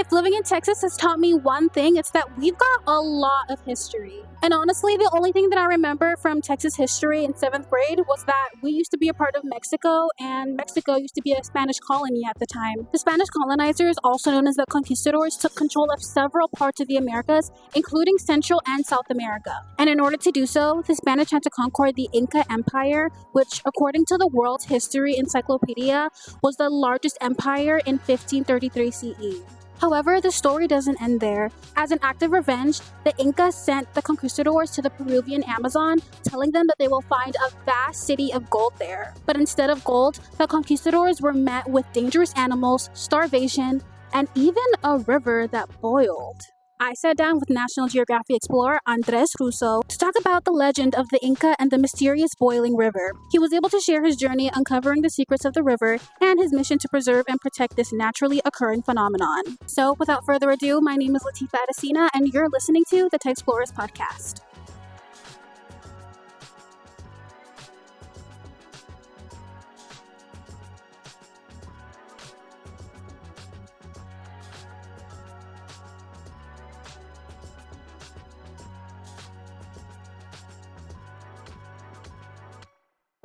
If living in Texas has taught me one thing, it's that we've got a lot of history. And honestly, the only thing that I remember from Texas history in 7th grade was that we used to be a part of Mexico, and Mexico used to be a Spanish colony at the time. The Spanish colonizers, also known as the conquistadors, took control of several parts of the Americas, including Central and South America. And in order to do so, the Spanish had to conquer the Inca Empire, which, according to the World History Encyclopedia, was the largest empire in 1533 CE. However, the story doesn't end there. As an act of revenge, the Incas sent the conquistadors to the Peruvian Amazon, telling them that they will find a vast city of gold there. But instead of gold, the conquistadors were met with dangerous animals, starvation, and even a river that boiled. I sat down with National Geographic explorer Andres Ruzo to talk about the legend of the Inca and the mysterious boiling river. He was able to share his journey uncovering the secrets of the river and his mission to preserve and protect this naturally occurring phenomenon. So, without further ado, my name is Latifa Adesina, and you're listening to the Texplorers Podcast.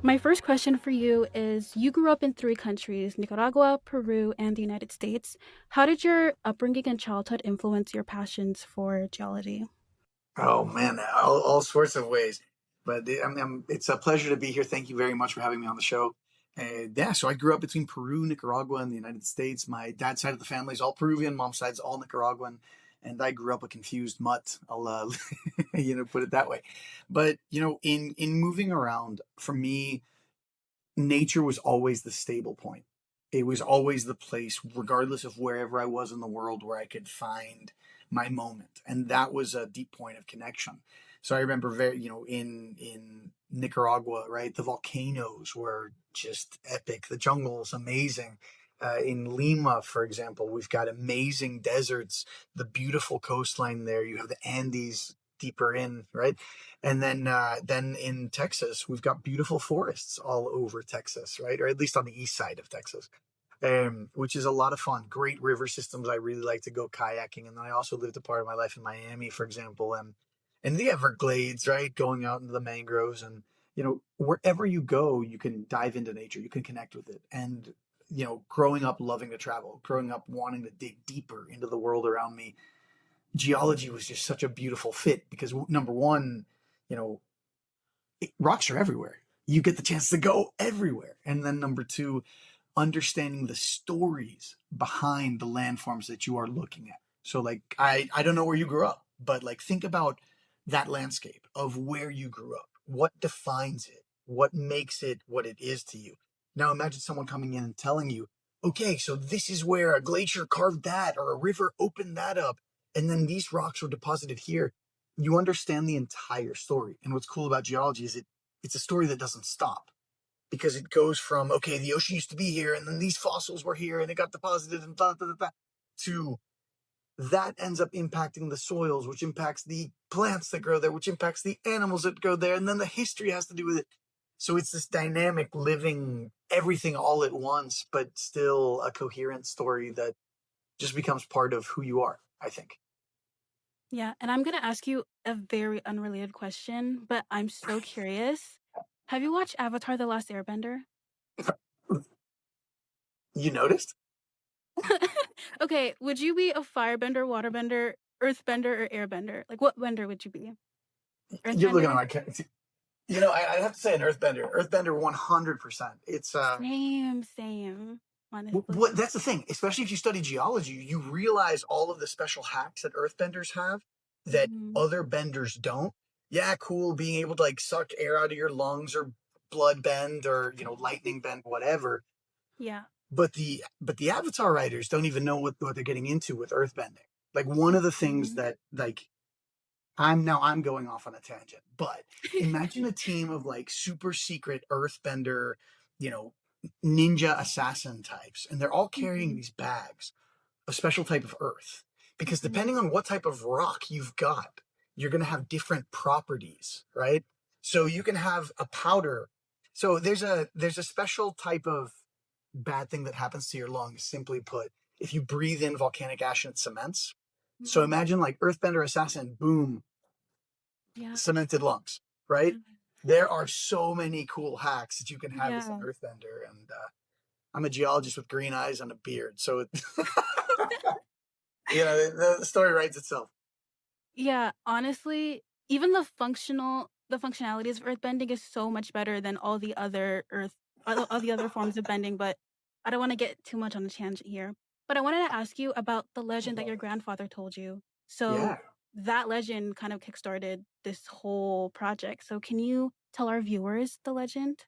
My first question for you is, you grew up in 3 countries, Nicaragua, Peru, and the United States. How did your upbringing and childhood influence your passions for geology? Oh man, all sorts of ways. But it's a pleasure to be here. Thank you very much for having me on the show. So I grew up between Peru, Nicaragua, and the United States. My dad's side of the family is all Peruvian, mom's side's all Nicaraguan, and I grew up a confused mutt. I'll put it that way. But in moving around, for me, nature was always the stable point. It was always the place, regardless of wherever I was in the world, where I could find my moment, and that was a deep point of connection. So I remember in Nicaragua, right, the volcanoes were just epic. The jungle is amazing. In Lima, for example, we've got amazing deserts, the beautiful coastline there. You have the Andes deeper in, right? And then in Texas, we've got beautiful forests all over Texas, right? Or at least on the east side of Texas, which is a lot of fun. Great river systems. I really like to go kayaking. And then I also lived a part of my life in Miami, for example, and the Everglades, right? Going out into the mangroves, and wherever you go, you can dive into nature. You can connect with it. And growing up loving to travel, growing up wanting to dig deeper into the world around me, geology was just such a beautiful fit because number one, rocks are everywhere. You get the chance to go everywhere. And then number two, understanding the stories behind the landforms that you are looking at. So like, I don't know where you grew up, but like, think about that landscape of where you grew up. What defines it? What makes it what it is to you? Now imagine someone coming in and telling you, okay, so this is where a glacier carved that, or a river opened that up, and then these rocks were deposited here. You understand the entire story. And what's cool about geology is it's a story that doesn't stop, because it goes from, okay, the ocean used to be here, and then these fossils were here, and it got deposited, and to that ends up impacting the soils, which impacts the plants that grow there, which impacts the animals that go there, and then the history has to do with it. So it's this dynamic living everything all at once, but still a coherent story that just becomes part of who you are, I think. Yeah, and I'm going to ask you a very unrelated question, but I'm so curious. Have you watched Avatar: The Last Airbender? You noticed? Okay, would you be a firebender, waterbender, earthbender, or airbender? Like, what bender would you be? You're looking at Earthbender? my I have to say an earthbender. Earthbender 100%. It's Same, honestly. that's the thing, especially if you study geology, you realize all of the special hacks that earthbenders have that Mhm. other benders don't. Yeah, cool, being able to like suck air out of your lungs, or blood bend, or lightning bend, whatever. Yeah. But the Avatar writers don't even know what they're getting into with earthbending. Like, one of the things Mhm. that, like, I'm going off on a tangent, but imagine a team of like super secret earthbender, you know, ninja assassin types, and they're all carrying Mhm. these bags, a special type of earth. Because Mhm. depending on what type of rock you've got, you're going to have different properties, right? So you can have a powder. So there's a special type of bad thing that happens to your lungs, simply put. if you breathe in volcanic ash and it cements. So Mhm. imagine like Earthbender Assassin, boom, Yeah. cemented lungs, right? There are so many cool hacks that you can have as an Yeah. Earthbender, and I'm a geologist with green eyes and a beard, so the story writes itself. Yeah, honestly, even the functionalities of earthbending is so much better than all the other forms of bending, but I don't want to get too much on a tangent here. But I wanted to ask you about the legend that your grandfather told you. So Yeah. that legend kind of kickstarted this whole project. So can you tell our viewers the legend?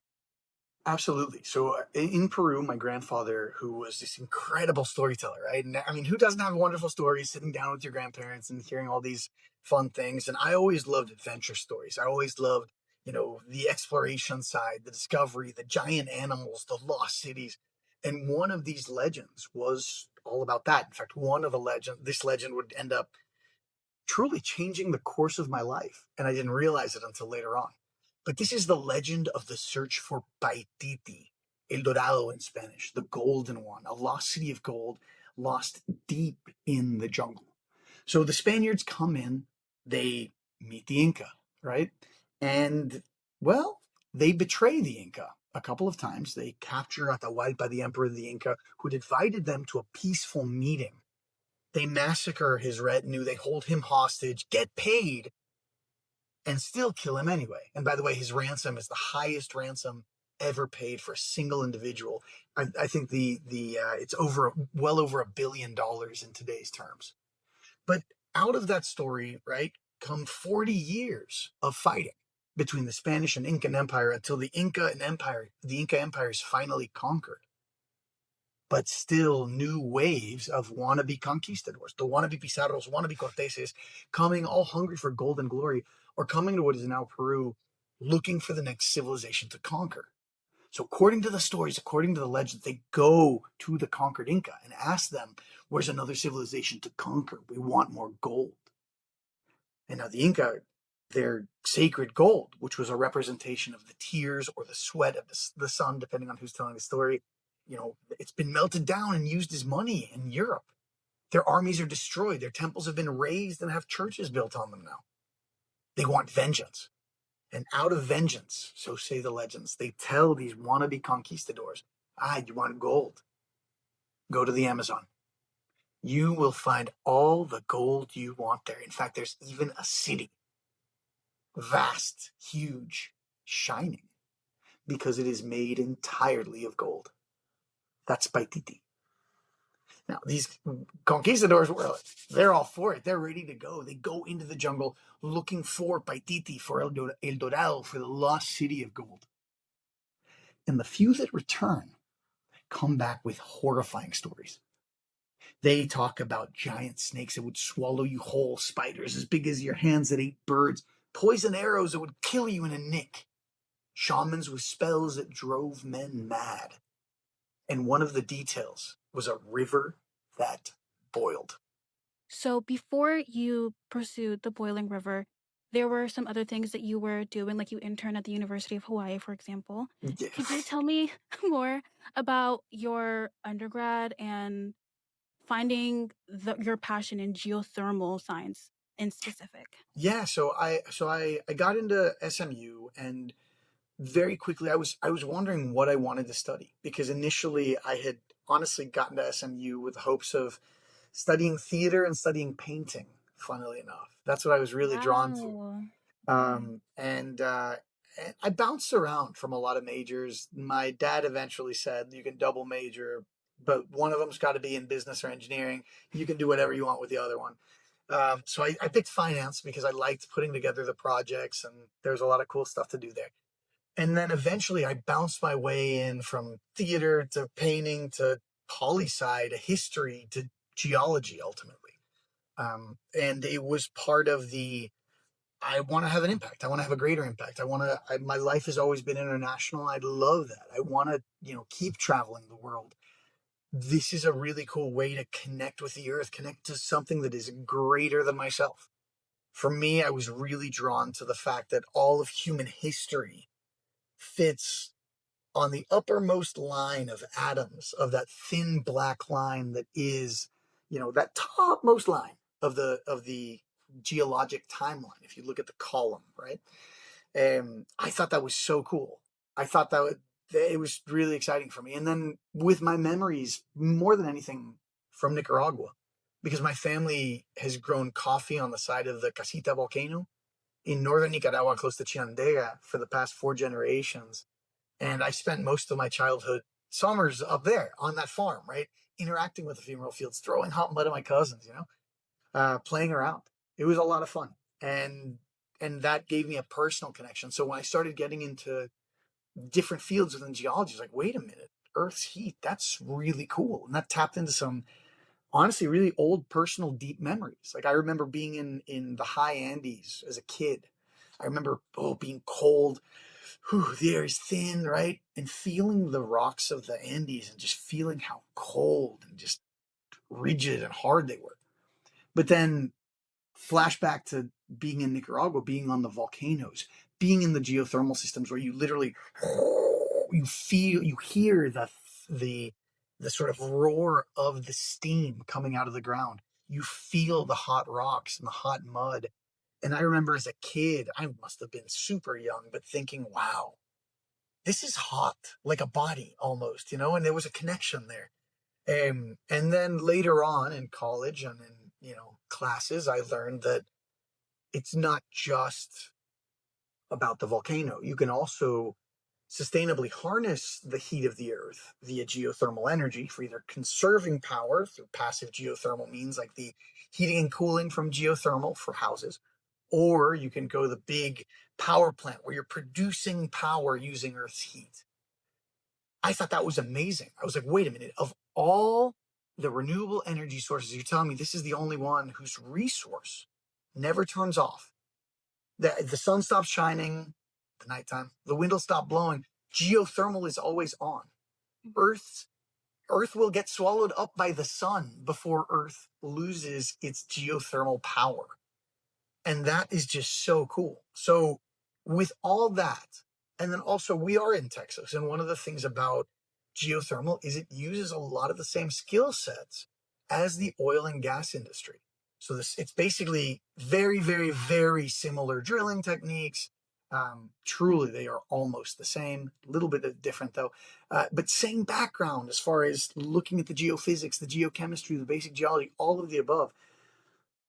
Absolutely. So in Peru, my grandfather, who was this incredible storyteller, right? And I mean, who doesn't have wonderful stories sitting down with your grandparents and hearing all these fun things? And I always loved adventure stories. I always loved, the exploration side, the discovery, the giant animals, the lost cities. And one of these legends was all about that. In fact, this legend would end up truly changing the course of my life. And I didn't realize it until later on. But this is the legend of the search for Paititi, El Dorado in Spanish, the golden one, a lost city of gold lost deep in the jungle. So the Spaniards come in, they meet the Inca, right? And, well, they betray the Inca a couple of times. They capture Atahualpa, the emperor of the Inca, who had invited them to a peaceful meeting. They massacre his retinue, they hold him hostage, get paid, and still kill him anyway. And by the way, his ransom is the highest ransom ever paid for a single individual. I think it's well over $1 billion in today's terms. But out of that story, right, come 40 years of fighting between the Spanish and Incan Empire until the Inca Empire is finally conquered. But still new waves of wannabe conquistadors, the wannabe Pizarros, wannabe Corteses, coming all hungry for gold and glory, or coming to what is now Peru, looking for the next civilization to conquer. So according to the stories, according to the legends, they go to the conquered Inca and ask them, where's another civilization to conquer? We want more gold. And now the Inca, their sacred gold, which was a representation of the tears or the sweat of the sun, depending on who's telling the story, it's been melted down and used as money in Europe. Their armies are destroyed. Their temples have been razed and have churches built on them now. They want vengeance. And out of vengeance, so say the legends, they tell these wannabe conquistadors, you want gold? Go to the Amazon. You will find all the gold you want there. In fact, there's even a city, vast, huge, shining, because it is made entirely of gold. That's Paititi. Now, these conquistadors, they're all for it. They're ready to go. They go into the jungle looking for Paititi, for El Dorado, for the lost city of gold. And the few that return come back with horrifying stories. They talk about giant snakes that would swallow you whole, spiders as big as your hands that ate birds, poison arrows that would kill you in a nick, shamans with spells that drove men mad. And one of the details was a river that boiled. So before you pursued the boiling river, there were some other things that you were doing, like you interned at the University of Hawaii, for example. Yeah. Could you tell me more about your undergrad and finding your passion in geothermal science in specific? Yeah, so I got into SMU, and very quickly I was wondering what I wanted to study, because initially I had honestly gotten to SMU with hopes of studying theater and studying painting. Funnily enough, that's what I was really drawn to. Wow. Yeah. And I bounced around from a lot of majors. My dad eventually said, you can double major, but one of them's got to be in business or engineering. You can do whatever you want with the other one. So I picked finance because I liked putting together the projects, and there's a lot of cool stuff to do there. And then eventually I bounced my way in from theater to painting to poli sci to history to geology ultimately. And it was part of I want to have an impact. I want to have a greater impact. My life has always been international. I love that. I want to, keep traveling the world. This is a really cool way to connect with the earth, connect to something that is greater than myself. For me, I was really drawn to the fact that all of human history fits on the uppermost line of atoms, of that thin black line that is, that topmost line of the geologic timeline, if you look at the column, right? I thought that was so cool. I thought it was really exciting for me. And then with my memories, more than anything, from Nicaragua, because my family has grown coffee on the side of the Casita volcano in northern Nicaragua, close to Chinandega, for the past 4 generations. And I spent most of my childhood summers up there on that farm, right? Interacting with the ephemeral fields, throwing hot mud at my cousins, playing around. It was a lot of fun. And that gave me a personal connection. So when I started getting into different fields within geology, I was like, wait a minute, Earth's heat, that's really cool. And that tapped into some honestly really old personal deep memories. Like I remember being in the high Andes as a kid. I remember being cold. The air is thin, right? And feeling the rocks of the Andes and just feeling how cold and just rigid and hard they were. But then flashback to being in Nicaragua, being on the volcanoes, being in the geothermal systems where you literally you hear the sort of roar of the steam coming out of the ground. You feel the hot rocks and the hot mud. And I remember as a kid, I must have been super young, but thinking, wow, this is hot, like a body almost, and there was a connection there. And then later on in college and in, classes, I learned that it's not just about the volcano. You can also sustainably harness the heat of the earth via geothermal energy for either conserving power through passive geothermal means like the heating and cooling from geothermal for houses, or you can go the big power plant where you're producing power using earth's heat. I thought that was amazing. I was like, wait a minute, of all the renewable energy sources, you're telling me this is the only one whose resource never turns off. The sun stops shining at nighttime, the wind will stop blowing. Geothermal is always on. Earth will get swallowed up by the sun before Earth loses its geothermal power. And that is just so cool. So with all that, and then also we are in Texas, and one of the things about geothermal is it uses a lot of the same skill sets as the oil and gas industry. So it's basically very, very, very similar drilling techniques. Truly, they are almost the same. A little bit different though, but same background as far as looking at the geophysics, the geochemistry, the basic geology, all of the above.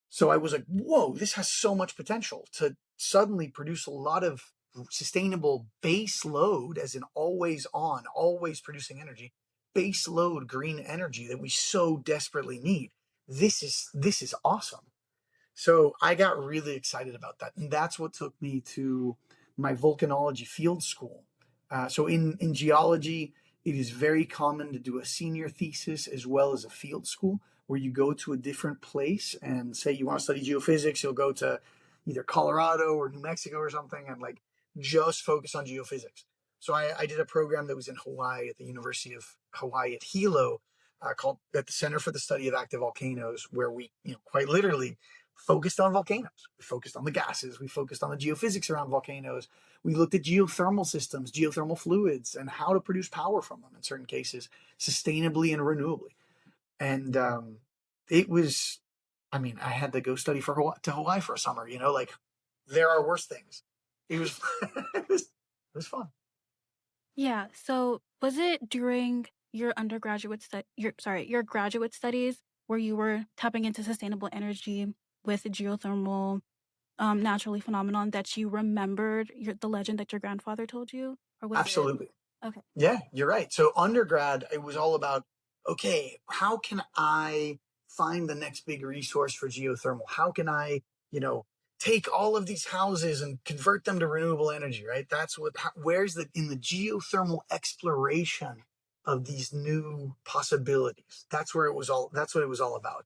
So I was like, whoa, this has so much potential to suddenly produce a lot of sustainable base load, as in always on, always producing energy, base load green energy that we so desperately need. This is awesome. So I got really excited about that. And that's what took me to my volcanology field school. So in geology, it is very common to do a senior thesis as well as a field school where you go to a different place and say you want to study geophysics, you'll go to either Colorado or New Mexico or something and like just focus on geophysics. So I did a program that was in Hawaii at the University of Hawaii at Hilo, called at the Center for the Study of Active Volcanoes, where we, quite literally focused on volcanoes. We focused on the gases. We focused on the geophysics around volcanoes. We looked at geothermal systems, geothermal fluids, and how to produce power from them in certain cases, sustainably and renewably. And it was, I had to go study to Hawaii for a summer. Like there are worse things. It was, it was fun. Yeah. So was it during your your graduate studies where you were tapping into sustainable energy with geothermal naturally phenomenon that you remembered the legend that your grandfather told you? Or was Absolutely. it okay? Yeah, you're right. So undergrad, it was all about, okay, how can I find the next big resource for geothermal? How can I, take all of these houses and convert them to renewable energy, right? Where's in the geothermal exploration of these new possibilities? That's what it was all about.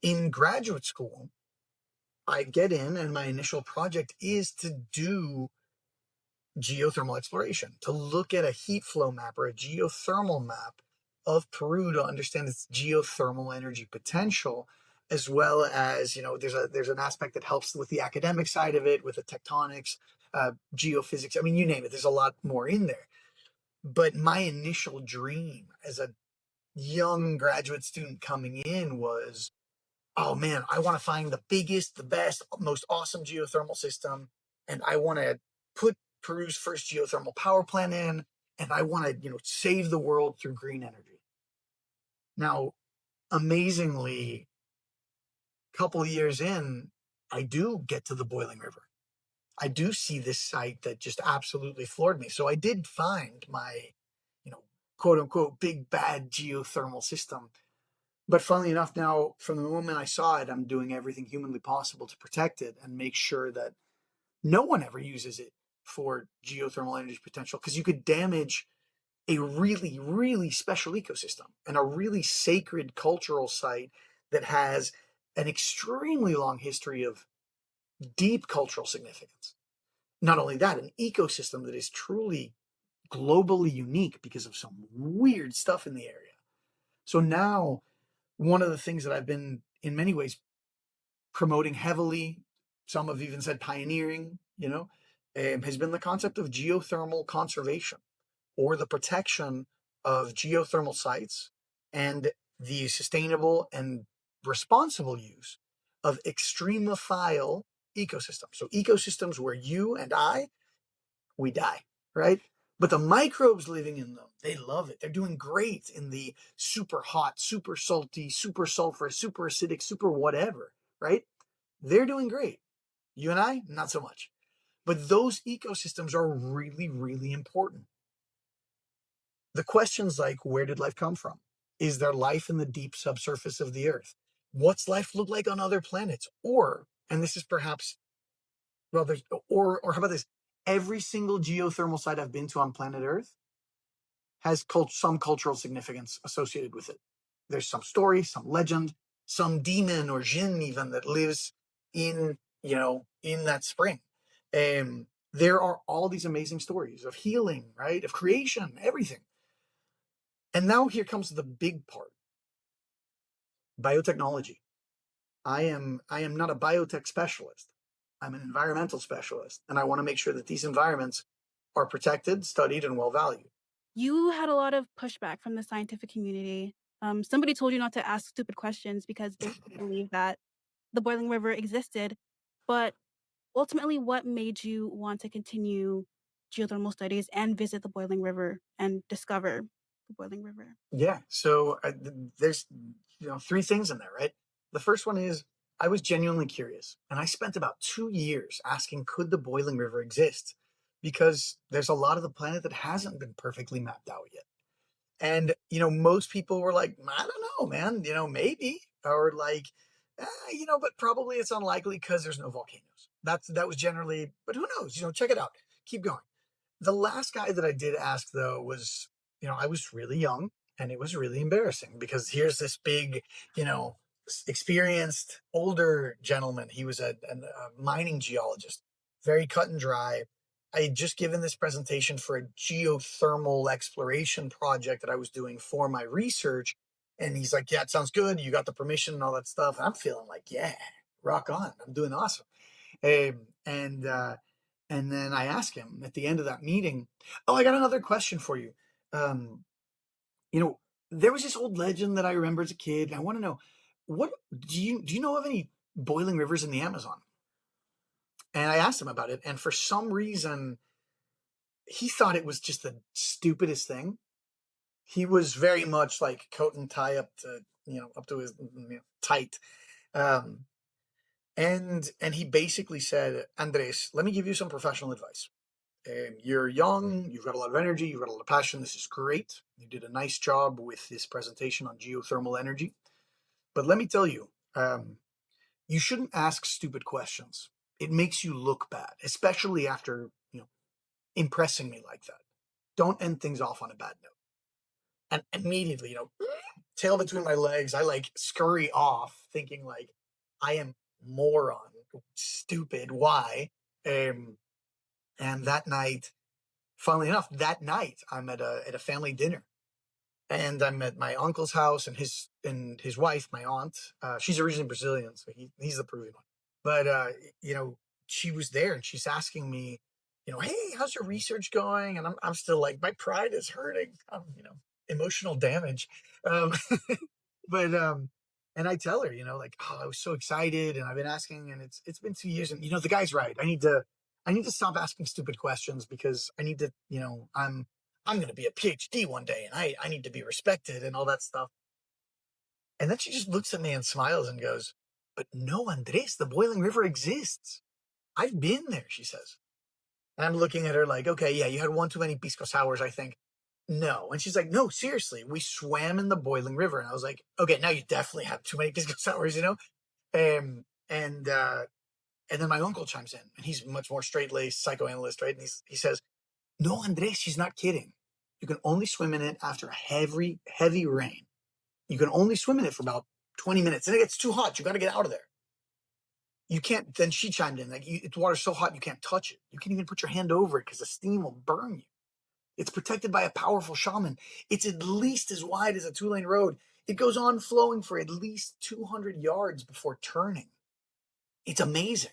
In graduate school, I get in and my initial project is to do geothermal exploration, to look at a heat flow map or a geothermal map of Peru to understand its geothermal energy potential, as well as, there's an aspect that helps with the academic side of it, with the tectonics, geophysics. You name it. There's a lot more in there. But my initial dream as a young graduate student coming in was, oh man, I want to find the biggest, the best, most awesome geothermal system, and I want to put Peru's first geothermal power plant in, and I want to, save the world through green energy. Now, amazingly, a couple of years in, I do get to the Boiling River. I do see this site that just absolutely floored me. So I did find my, quote unquote, big bad geothermal system. But funnily enough, now from the moment I saw it, I'm doing everything humanly possible to protect it and make sure that no one ever uses it for geothermal energy potential, because you could damage a really, really special ecosystem and a really sacred cultural site that has an extremely long history of deep cultural significance. Not only that, an ecosystem that is truly globally unique because of some weird stuff in the area. So now, one of the things that I've been in many ways promoting heavily, some have even said pioneering, has been the concept of geothermal conservation, or the protection of geothermal sites and the sustainable and responsible use of extremophile ecosystems. So ecosystems where you and we die, right? But the microbes living in them, they love it. They're doing great in the super hot, super salty, super sulfurous, super acidic, super whatever, right? They're doing great. You and I, not so much. But those ecosystems are really, really important. The questions like, where did life come from? Is there life in the deep subsurface of the earth? What's life look like on other planets? Or, and this is perhaps, well, there's, or how about this? Every single geothermal site I've been to on planet Earth has some cultural significance associated with it. There's some story, some legend, some demon or jinn even that lives in, in that spring. There are all these amazing stories of healing, right? Of creation, everything. And now here comes the big part. Biotechnology. I am not a biotech specialist. I'm an environmental specialist, and I want to make sure that these environments are protected, studied, and well valued. You had a lot of pushback from the scientific community. Somebody told you not to ask stupid questions because they believe that the Boiling River existed. But ultimately, what made you want to continue geothermal studies and visit the Boiling River and discover the Boiling River? Yeah. So there's three things in there, right? The first one is I was genuinely curious, and I spent about 2 years asking, could the Boiling River exist? Because there's a lot of the planet that hasn't been perfectly mapped out yet. And most people were like, I don't know, man. Maybe, or like, but probably it's unlikely because there's no volcanoes. That was generally, but who knows? Check it out. Keep going. The last guy that I did ask, though, was, I was really young, and it was really embarrassing because here's this big, you know, experienced older gentleman. He was a mining geologist, very cut and dry. I had just given this presentation for a geothermal exploration project that I was doing for my research. And he's like, yeah, it sounds good. You got the permission and all that stuff. And I'm feeling like, yeah, rock on. I'm doing awesome. And then I asked him at the end of that meeting, oh, I got another question for you. Um, you know, there was this old legend that I remember as a kid. And I want to know, what do you know of any boiling rivers in the Amazon? And I asked him about it, and for some reason, he thought it was just the stupidest thing. He was very much like coat and tie up to his tight. Um, and he basically said, Andres, let me give you some professional advice. You're young, you've got a lot of energy, you've got a lot of passion. This is great. You did a nice job with this presentation on geothermal energy. But let me tell you, you shouldn't ask stupid questions. It makes you look bad, especially after impressing me like that. Don't end things off on a bad note. And immediately, tail between my legs, I like scurry off, thinking like I am moron, stupid. Why? And that night, funnily enough, I'm at a family dinner, and I'm at my uncle's house, and his wife, my aunt. She's originally Brazilian, so he's the Peruvian one. But she was there, and she's asking me, hey, how's your research going? And I'm still like, my pride is hurting. Emotional damage. Um, but and I tell her, like, oh, I was so excited, and I've been asking, and it's been 2 years, and the guy's right. I need to stop asking stupid questions, because I need to, I'm going to be a PhD one day, and I need to be respected and all that stuff. And then she just looks at me and smiles and goes, "But no, Andres, the boiling river exists. I've been there," she says. And I'm looking at her like, okay, yeah, you had one too many pisco sours, I think. No. And she's like, no, seriously, we swam in the boiling river. And I was like, okay, now you definitely have too many pisco sours. And then my uncle chimes in, and he's much more straight-laced psychoanalyst, right? And he says, no, Andres, she's not kidding. You can only swim in it after heavy, heavy rain. You can only swim in it for about 20 minutes. And it gets too hot. You got to get out of there. You can't, then she chimed in, like, the water's so hot, you can't touch it. You can't even put your hand over it because the steam will burn you. It's protected by a powerful shaman. It's at least as wide as a 2-lane road. It goes on flowing for at least 200 yards before turning. It's amazing.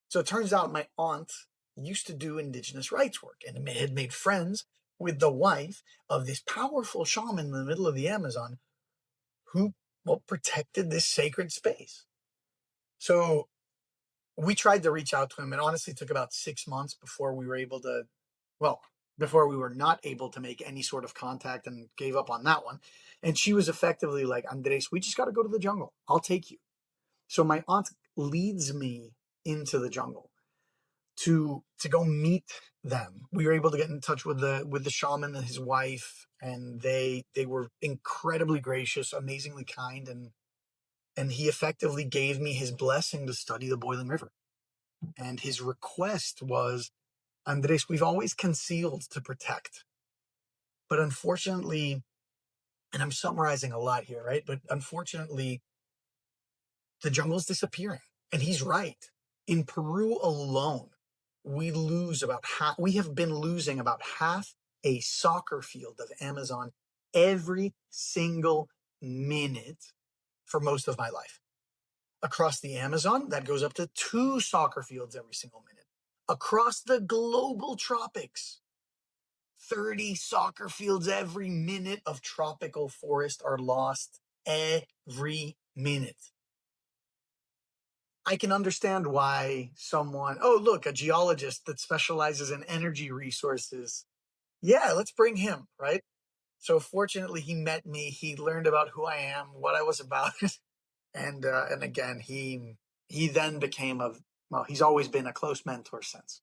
So it turns out my aunt used to do indigenous rights work and had made friends with the wife of this powerful shaman in the middle of the Amazon who, well, protected this sacred space. So we tried to reach out to him. It honestly took about 6 months before we were not able to make any sort of contact, and gave up on that one. And she was effectively like, Andres, we just got to go to the jungle. I'll take you. So my aunt leads me into the jungle to go meet them. We were able to get in touch with the shaman and his wife, and they were incredibly gracious, amazingly kind, and he effectively gave me his blessing to study the boiling river. And his request was, Andres, we've always concealed to protect. But unfortunately, and I'm summarizing a lot here, right? But unfortunately, the jungle is disappearing. And he's right. In Peru alone, we have been losing about half a soccer field of Amazon every single minute for most of my life. Across the Amazon, that goes up to 2 soccer fields every single minute. Across the global tropics, 30 soccer fields every minute of tropical forest are lost every minute. I can understand why a geologist that specializes in energy resources. Yeah, let's bring him, right? So fortunately, he met me. He learned about who I am, what I was about. And again, he then became he's always been a close mentor since.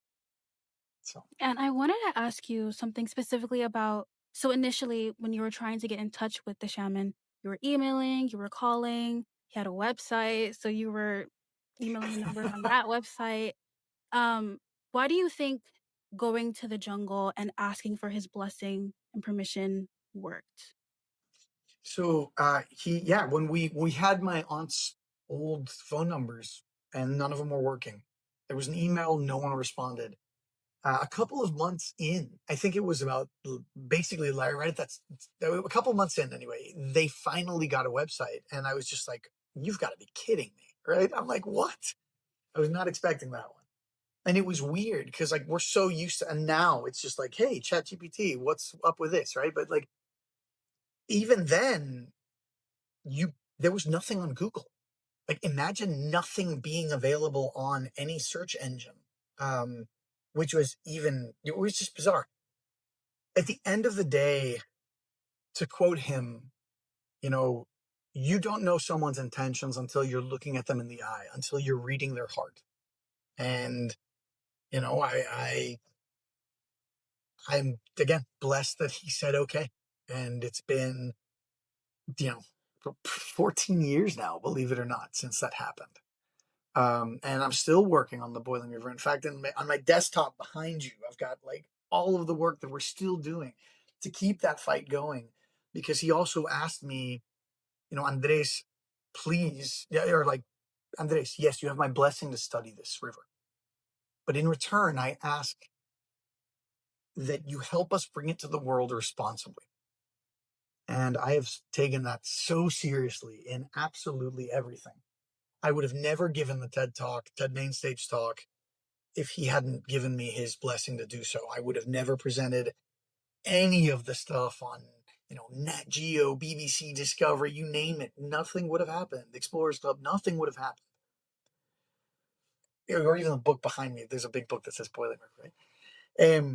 So. And I wanted to ask you something specifically about. So initially, when you were trying to get in touch with the shaman, you were emailing, you were calling, he had a website, so you were emailing the numbers on that website. Um, why do you think going to the jungle and asking for his blessing and permission worked? So when we had my aunt's old phone numbers, and none of them were working. There was an email, no one responded. A couple of months in, I think it was about basically right at a couple of months in anyway, they finally got a website, and I was just like, "You've got to be kidding me!" Right? I'm like, "What?" I was not expecting that one, and it was weird because like we're so used to, and now it's just like, "Hey, ChatGPT, what's up with this?" Right? But like even then, there was nothing on Google. Like imagine nothing being available on any search engine, um, it was just bizarre. At the end of the day, to quote him, you know, you don't know someone's intentions until you're looking at them in the eye, until you're reading their heart. And I'm again blessed that he said okay, and it's been 14 years now, believe it or not, since that happened. And I'm still working on the boiling river. In fact, on my desktop behind you, I've got like all of the work that we're still doing to keep that fight going. Because he also asked me, Andres, please, yeah, or like, Andres, yes, you have my blessing to study this river. But in return, I ask that you help us bring it to the world responsibly. And I have taken that so seriously in absolutely everything. I would have never given the TED Mainstage talk if he hadn't given me his blessing to do so. I would have never presented any of the stuff on, NatGeo, BBC Discovery, you name it. Nothing would have happened. Explorers Club, nothing would have happened. Or even the book behind me. There's a big book that says Boiling River, right?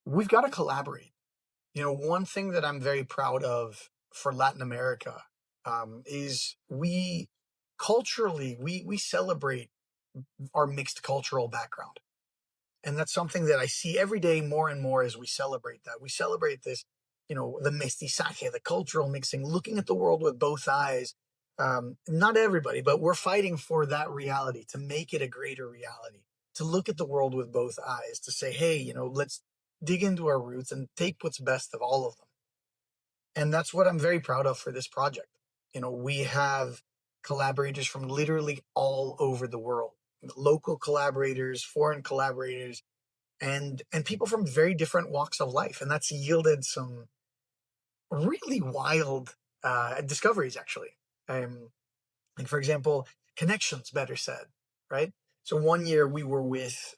We've got to collaborate. One thing that I'm very proud of for Latin America is we culturally, we celebrate our mixed cultural background. And that's something that I see every day more and more as we celebrate that. We celebrate this, the mestizaje, the cultural mixing, looking at the world with both eyes. Not everybody, but we're fighting for that reality, to make it a greater reality, to look at the world with both eyes, to say, hey, let's dig into our roots and take what's best of all of them. And that's what I'm very proud of for this project. We have collaborators from literally all over the world, local collaborators, foreign collaborators, and people from very different walks of life. And that's yielded some really wild discoveries, actually. Like, for example, connections, better said, right? So one year we were with,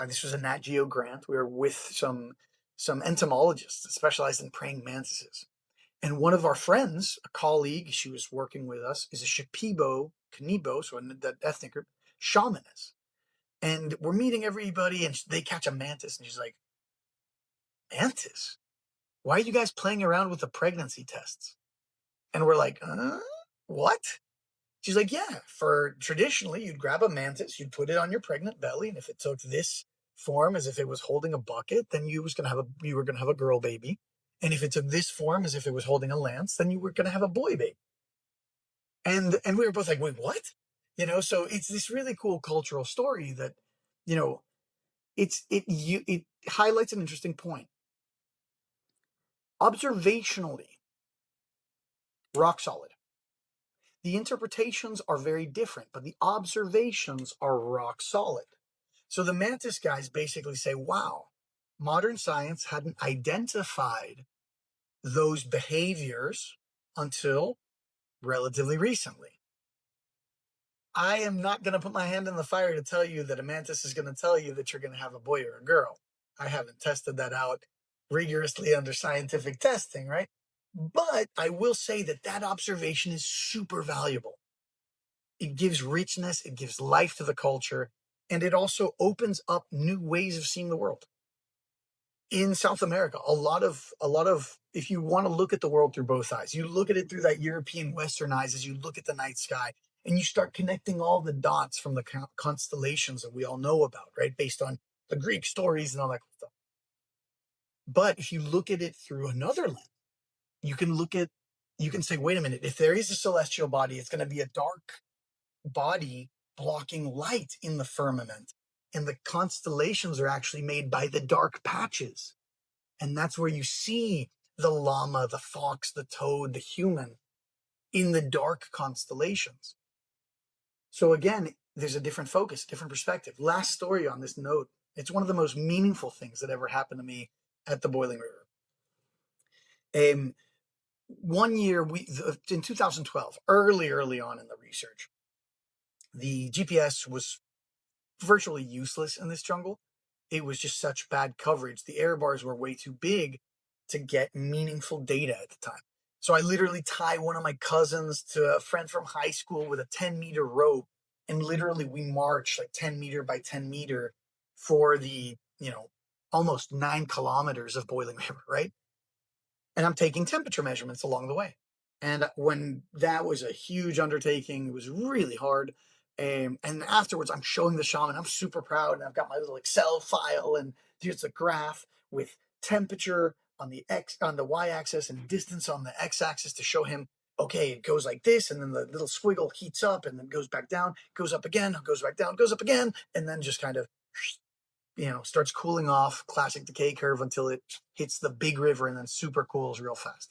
this was a Nat Geo grant, we were with some entomologists that specialized in praying mantises. And one of our friends, a colleague, she was working with us, is a Shipibo, Kanibo, so that ethnic group, shamaness. And we're meeting everybody, and they catch a mantis, and she's like, mantis? Why are you guys playing around with the pregnancy tests? And we're like, what? She's like, yeah, for traditionally, you'd grab a mantis, you'd put it on your pregnant belly, and if it took this form as if it was holding a bucket, then you were gonna have a girl baby. And if it took this form as if it was holding a lance, then you were gonna have a boy baby. And we were both like, wait, what? So it's this really cool cultural story that, it highlights an interesting point. Observationally, rock solid. The interpretations are very different, but the observations are rock solid. So the mantis guys basically say, wow, modern science hadn't identified those behaviors until relatively recently. I am not going to put my hand in the fire to tell you that a mantis is going to tell you that you're going to have a boy or a girl. I haven't tested that out rigorously under scientific testing, right? But I will say that observation is super valuable. It gives richness, it gives life to the culture, and it also opens up new ways of seeing the world. In South America, a lot of, if you want to look at the world through both eyes, you look at it through that European Western eyes as you look at the night sky, and you start connecting all the dots from the constellations that we all know about, right? Based on the Greek stories and all that stuff. But if you look at it through another lens, you can say, wait a minute, if there is a celestial body, it's going to be a dark body blocking light in the firmament. And the constellations are actually made by the dark patches. And that's where you see the llama, the fox, the toad, the human in the dark constellations. So again, there's a different focus, different perspective. Last story on this note. It's one of the most meaningful things that ever happened to me at the Boiling River. One year, in 2012, early on in the research, the GPS was virtually useless in this jungle. It was just such bad coverage. The error bars were way too big to get meaningful data at the time. So I literally tie one of my cousins to a friend from high school with a 10-meter rope. And literally we march like 10 meter by 10 meter for the, almost 9 kilometers of Boiling River, right? And I'm taking temperature measurements along the way. And when that was a huge undertaking, it was really hard. And afterwards, I'm showing the shaman. I'm super proud, and I've got my little Excel file, and here's a graph with temperature on the y-axis and distance on the x-axis to show him. Okay, it goes like this, and then the little squiggle heats up, and then goes back down, goes up again, goes back down, goes up again, and then just kind of, starts cooling off. Classic decay curve until it hits the big river, and then super cools real fast.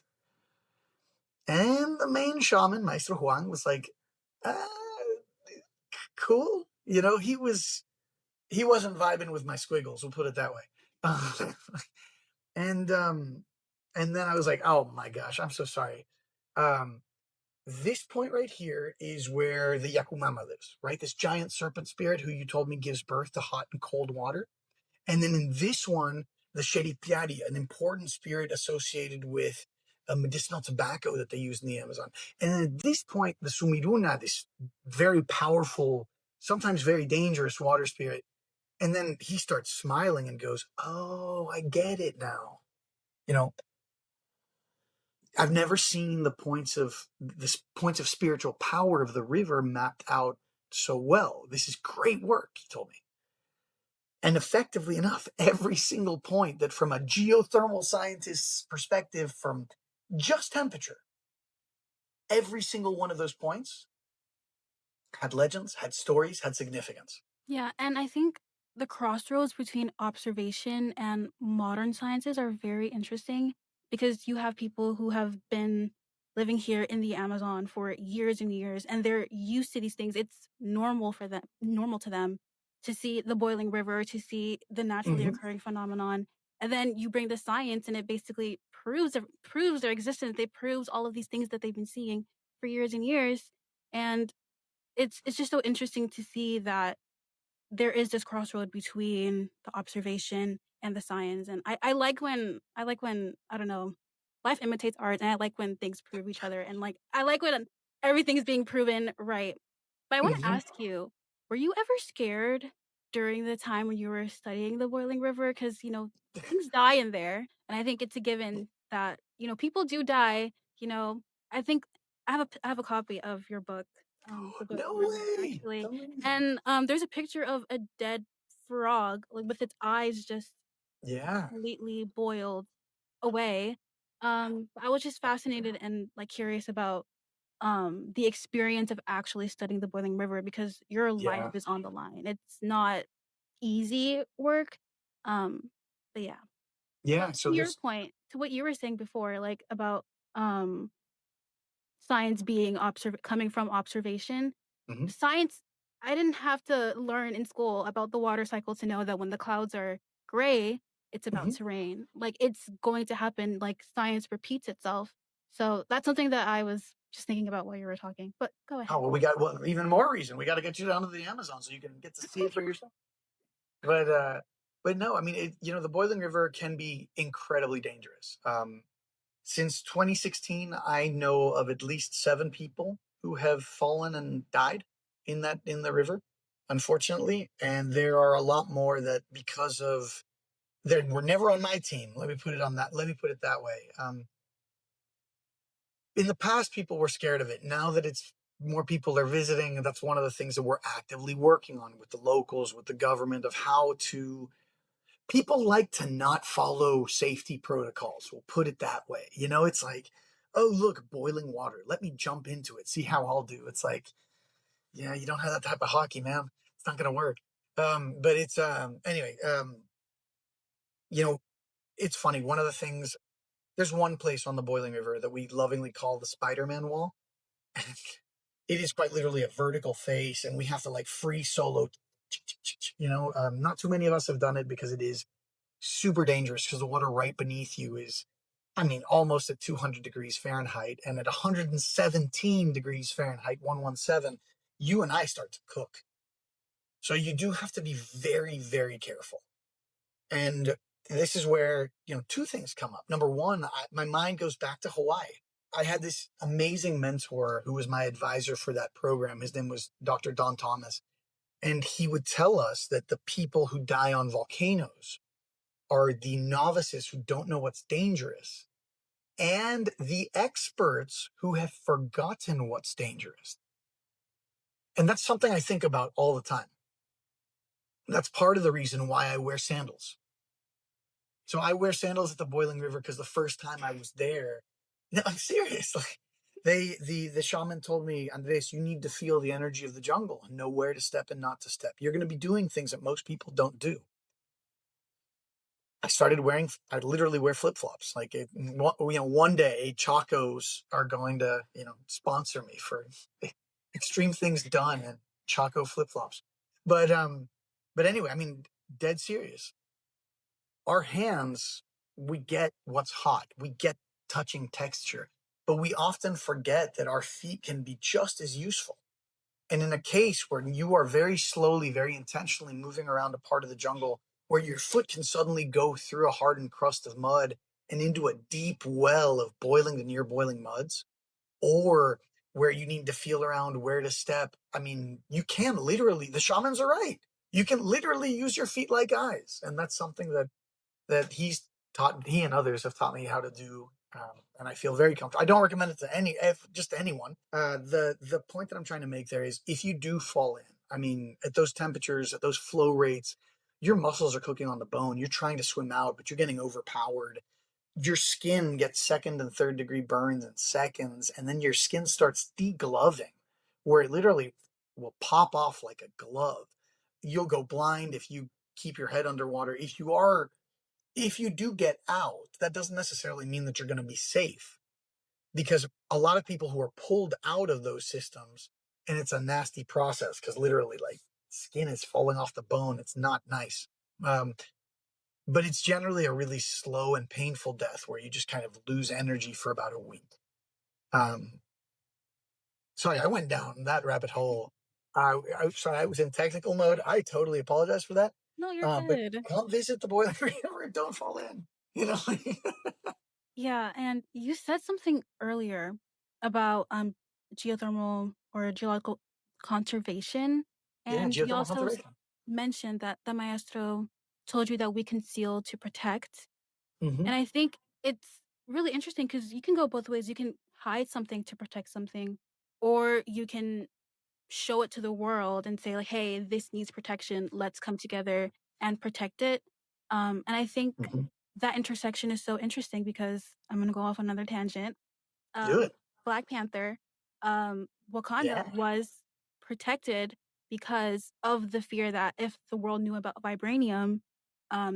And the main shaman, Maestro Juan, was like, cool. He wasn't vibing with my squiggles, we'll put it that way. And then I was like, oh my gosh, I'm so sorry. This point right here is where the Yakumama lives, right? This giant serpent spirit who you told me gives birth to hot and cold water. And then in this one, the Sheripiari, an important spirit associated with a medicinal tobacco that they use in the Amazon. And then at this point, the Sumiruna, this very powerful, sometimes very dangerous water spirit. And then he starts smiling and goes, "Oh, I get it now." You know, I've never seen the points of spiritual power of the river mapped out so well. This is great work, he told me. And effectively enough, every single point that from a geothermal scientist's perspective, from just temperature, every single one of those points had legends, had stories, had significance. Yeah, and I think the crossroads between observation and modern sciences are very interesting because you have people who have been living here in the Amazon for years and years and they're used to these things. It's normal to them to see the boiling river, to see the naturally Mm-hmm. occurring phenomenon. And then you bring the science and it basically proves their existence. It proves all of these things that they've been seeing for years and years. And it's just so interesting to see that there is this crossroad between the observation and the science. And I like when I don't know, life imitates art, and I like when things prove each other, and like I like when everything's being proven right. But I want to Mm-hmm. ask you, were you ever scared during the time when you were studying the boiling river? Because things die in there, and I think it's a given that people do die. you know I think I have a copy of your book, the No boiling river, way! actually. Amazing. And there's a picture of a dead frog, like with its eyes just Yeah, completely boiled away. I was just fascinated and like curious about the experience of actually studying the boiling river because your life yeah, is on the line. It's not easy work. Um, but yeah. yeah. But So to your there's, point, to what you were saying before, like about um science being coming from observation. mhm, Science, I didn't have to learn in school about the water cycle to know that when the clouds are gray, it's about mhm. to rain. Like it's going to happen, like science repeats itself. So that's something that I was just thinking about while you were talking. But go Oh, ahead. well, we got even more reason. We got to get you down to the Amazon so you can get to see it for yourself. But no, I mean, the boiling river can be incredibly dangerous. Since 2016, I know of at least 7 people who have fallen and died in the river, unfortunately, and there are a lot more that because of they were never on my team. Let me put it on that. Let me put it that way. In the past, people were scared of it. Now that it's more people are visiting, that's one of the things that we're actively working on with the locals, with the government, of how to. People like to not follow safety protocols. We'll put it that way. It's like, oh, look, boiling water. Let me jump into it, see how I'll do. It's like, yeah, you don't have that type of hockey, man. It's not going to work. But it's, anyway, you know, it's funny. One of the things, there's one place on the Boiling River that we lovingly call the Spider-Man wall. It is quite literally a vertical face, and we have to like free solo. Not too many of us have done it because it is super dangerous because the water right beneath you is, I mean, almost at 200 degrees Fahrenheit, and at 117 degrees Fahrenheit, 117, you and I start to cook. So you do have to be very, very careful. And this is where, 2 things come up. Number one, my mind goes back to Hawaii. I had this amazing mentor who was my advisor for that program. His name was Dr. Don Thomas. And he would tell us that the people who die on volcanoes are the novices who don't know what's dangerous and the experts who have forgotten what's dangerous. And that's something I think about all the time. That's part of the reason why I wear sandals. So I wear sandals at the Boiling River because the first time I was there, no, I'm serious. Like the shaman told me, Andres, you need to feel the energy of the jungle and know where to step and not to step. You're going to be doing things that most people don't do. I literally wear flip flops. Like, one day Chacos are going to, sponsor me for extreme things done and Chaco flip flops. But anyway, I mean, dead serious. Our hands, we get what's hot. We get touching texture. but we often forget that our feet can be just as useful. And in a case where you are very slowly, very intentionally moving around a part of the jungle where your foot can suddenly go through a hardened crust of mud and into a deep well of boiling to near boiling muds, or where you need to feel around where to step. I mean, you can literally, the shamans are right. You can literally use your feet like eyes. And that's something that he and others have taught me how to do. And I feel very comfortable. I don't recommend it to just to anyone. The point that I'm trying to make there is, if you do fall in, I mean, at those temperatures, at those flow rates, your muscles are cooking on the bone. You're trying to swim out, but you're getting overpowered. Your skin gets second and third degree burns in seconds, and then your skin starts degloving, where it literally will pop off like a glove. You'll go blind if you keep your head underwater. If you do get out, that doesn't necessarily mean that you're going to be safe, because a lot of people who are pulled out of those systems, and it's a nasty process because literally, like, skin is falling off the bone. It's not nice. Um, but it's generally a really slow and painful death where you just kind of lose energy for about a week. Um, Sorry, I went down that rabbit hole. Sorry, I was in technical mode. I totally apologize for that. No, you're But good. come visit the Boiling River. Don't fall in. You know. Yeah, and you said something earlier about geothermal or geological conservation, Yeah, and you geothermal also conservation. mentioned that the maestro told you that we conceal to protect. Hmm. And I think it's really interesting because you can go both ways. You can hide something to protect something, or you can show it to the world and say, like, hey, this needs protection. Let's come together and protect it. And I think Hmm. that intersection is so interesting because I'm going to go off on another tangent. Do um, it. Black Panther, Wakanda Yeah. was protected because of the fear that if the world knew about vibranium,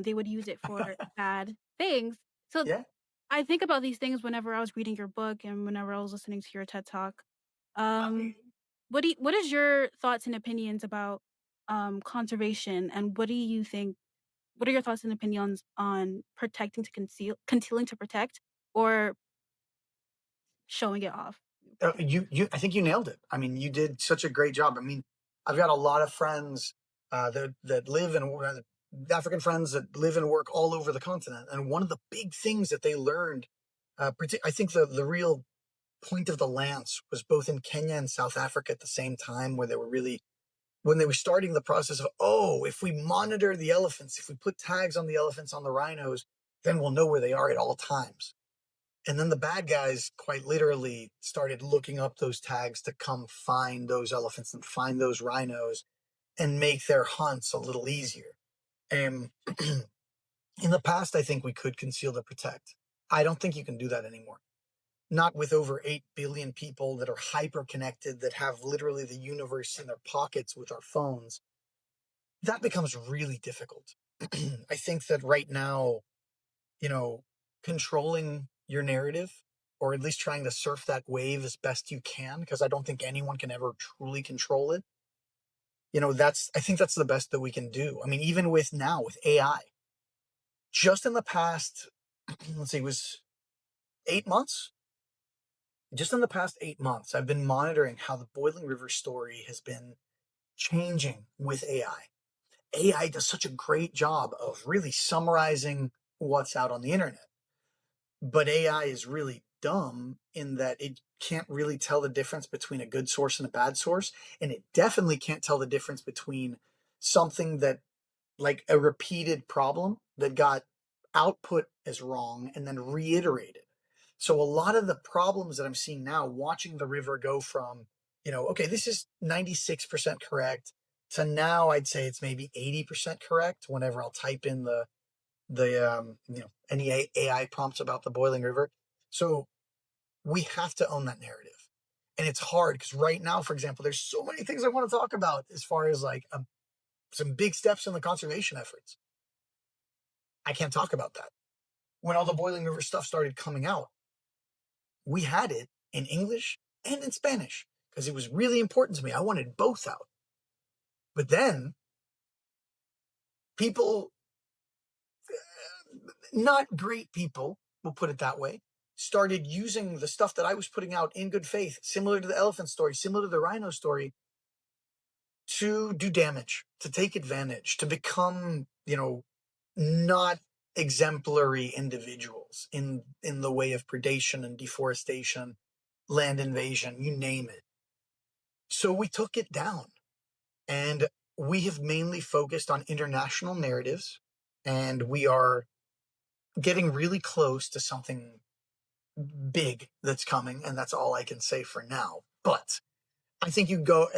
they would use it for bad things. So Yeah. I think about these things whenever I was reading your book and whenever I was listening to your TED Talk. Um, what is your thoughts and opinions about conservation, and what do you think? What are your thoughts and opinions on protecting to conceal, concealing to protect, or showing it off? I think you nailed it. I mean, you did such a great job. I mean, I've got a lot of friends that live in African friends that live and work all over the continent, and one of the big things that they learned, I think the real point of the lance was both in Kenya and South Africa at the same time, where they were really when they were starting the process of, oh, if we monitor the elephants, if we put tags on the elephants, on the rhinos, then we'll know where they are at all times. And then the bad guys quite literally started looking up those tags to come find those elephants and find those rhinos and make their hunts a little easier. And in the past, I think we could conceal to protect. I don't think you can do that anymore. Not with over 8 billion people that are hyper connected, that have literally the universe in their pockets with our phones. That becomes really difficult. I think that right now, you know, controlling your narrative, or at least trying to surf that wave as best you can, because I don't think anyone can ever truly control it. I think that's the best that we can do. I mean, even with AI, just in the past, let's see, it was 8 months. Just in the past 8 months, I've been monitoring how the Boiling River story has been changing with AI. AI does such a great job of really summarizing what's out on the internet. But AI is really dumb in that it can't really tell the difference between a good source and a bad source. And it definitely can't tell the difference between something that, like a repeated problem that got output as wrong and then reiterated. So a lot of the problems that I'm seeing now, watching the river go from, okay, this is 96% correct, to now I'd say it's maybe 80% correct whenever I'll type in any AI prompts about the Boiling River. So we have to own that narrative. And it's hard because right now, for example, there's so many things I want to talk about as far as like some big steps in the conservation efforts. I can't talk about that. When all the Boiling River stuff started coming out, we had it in English and in Spanish because it was really important to me. I wanted both out. But then people, not great people, we'll put it that way, started using the stuff that I was putting out in good faith, similar to the elephant story, similar to the rhino story, to do damage, to take advantage, to become, not exemplary individuals in the way of predation and deforestation, land invasion, you name it. So we took it down, and we have mainly focused on international narratives, and we are getting really close to something big that's coming, and that's all I can say for now. But I think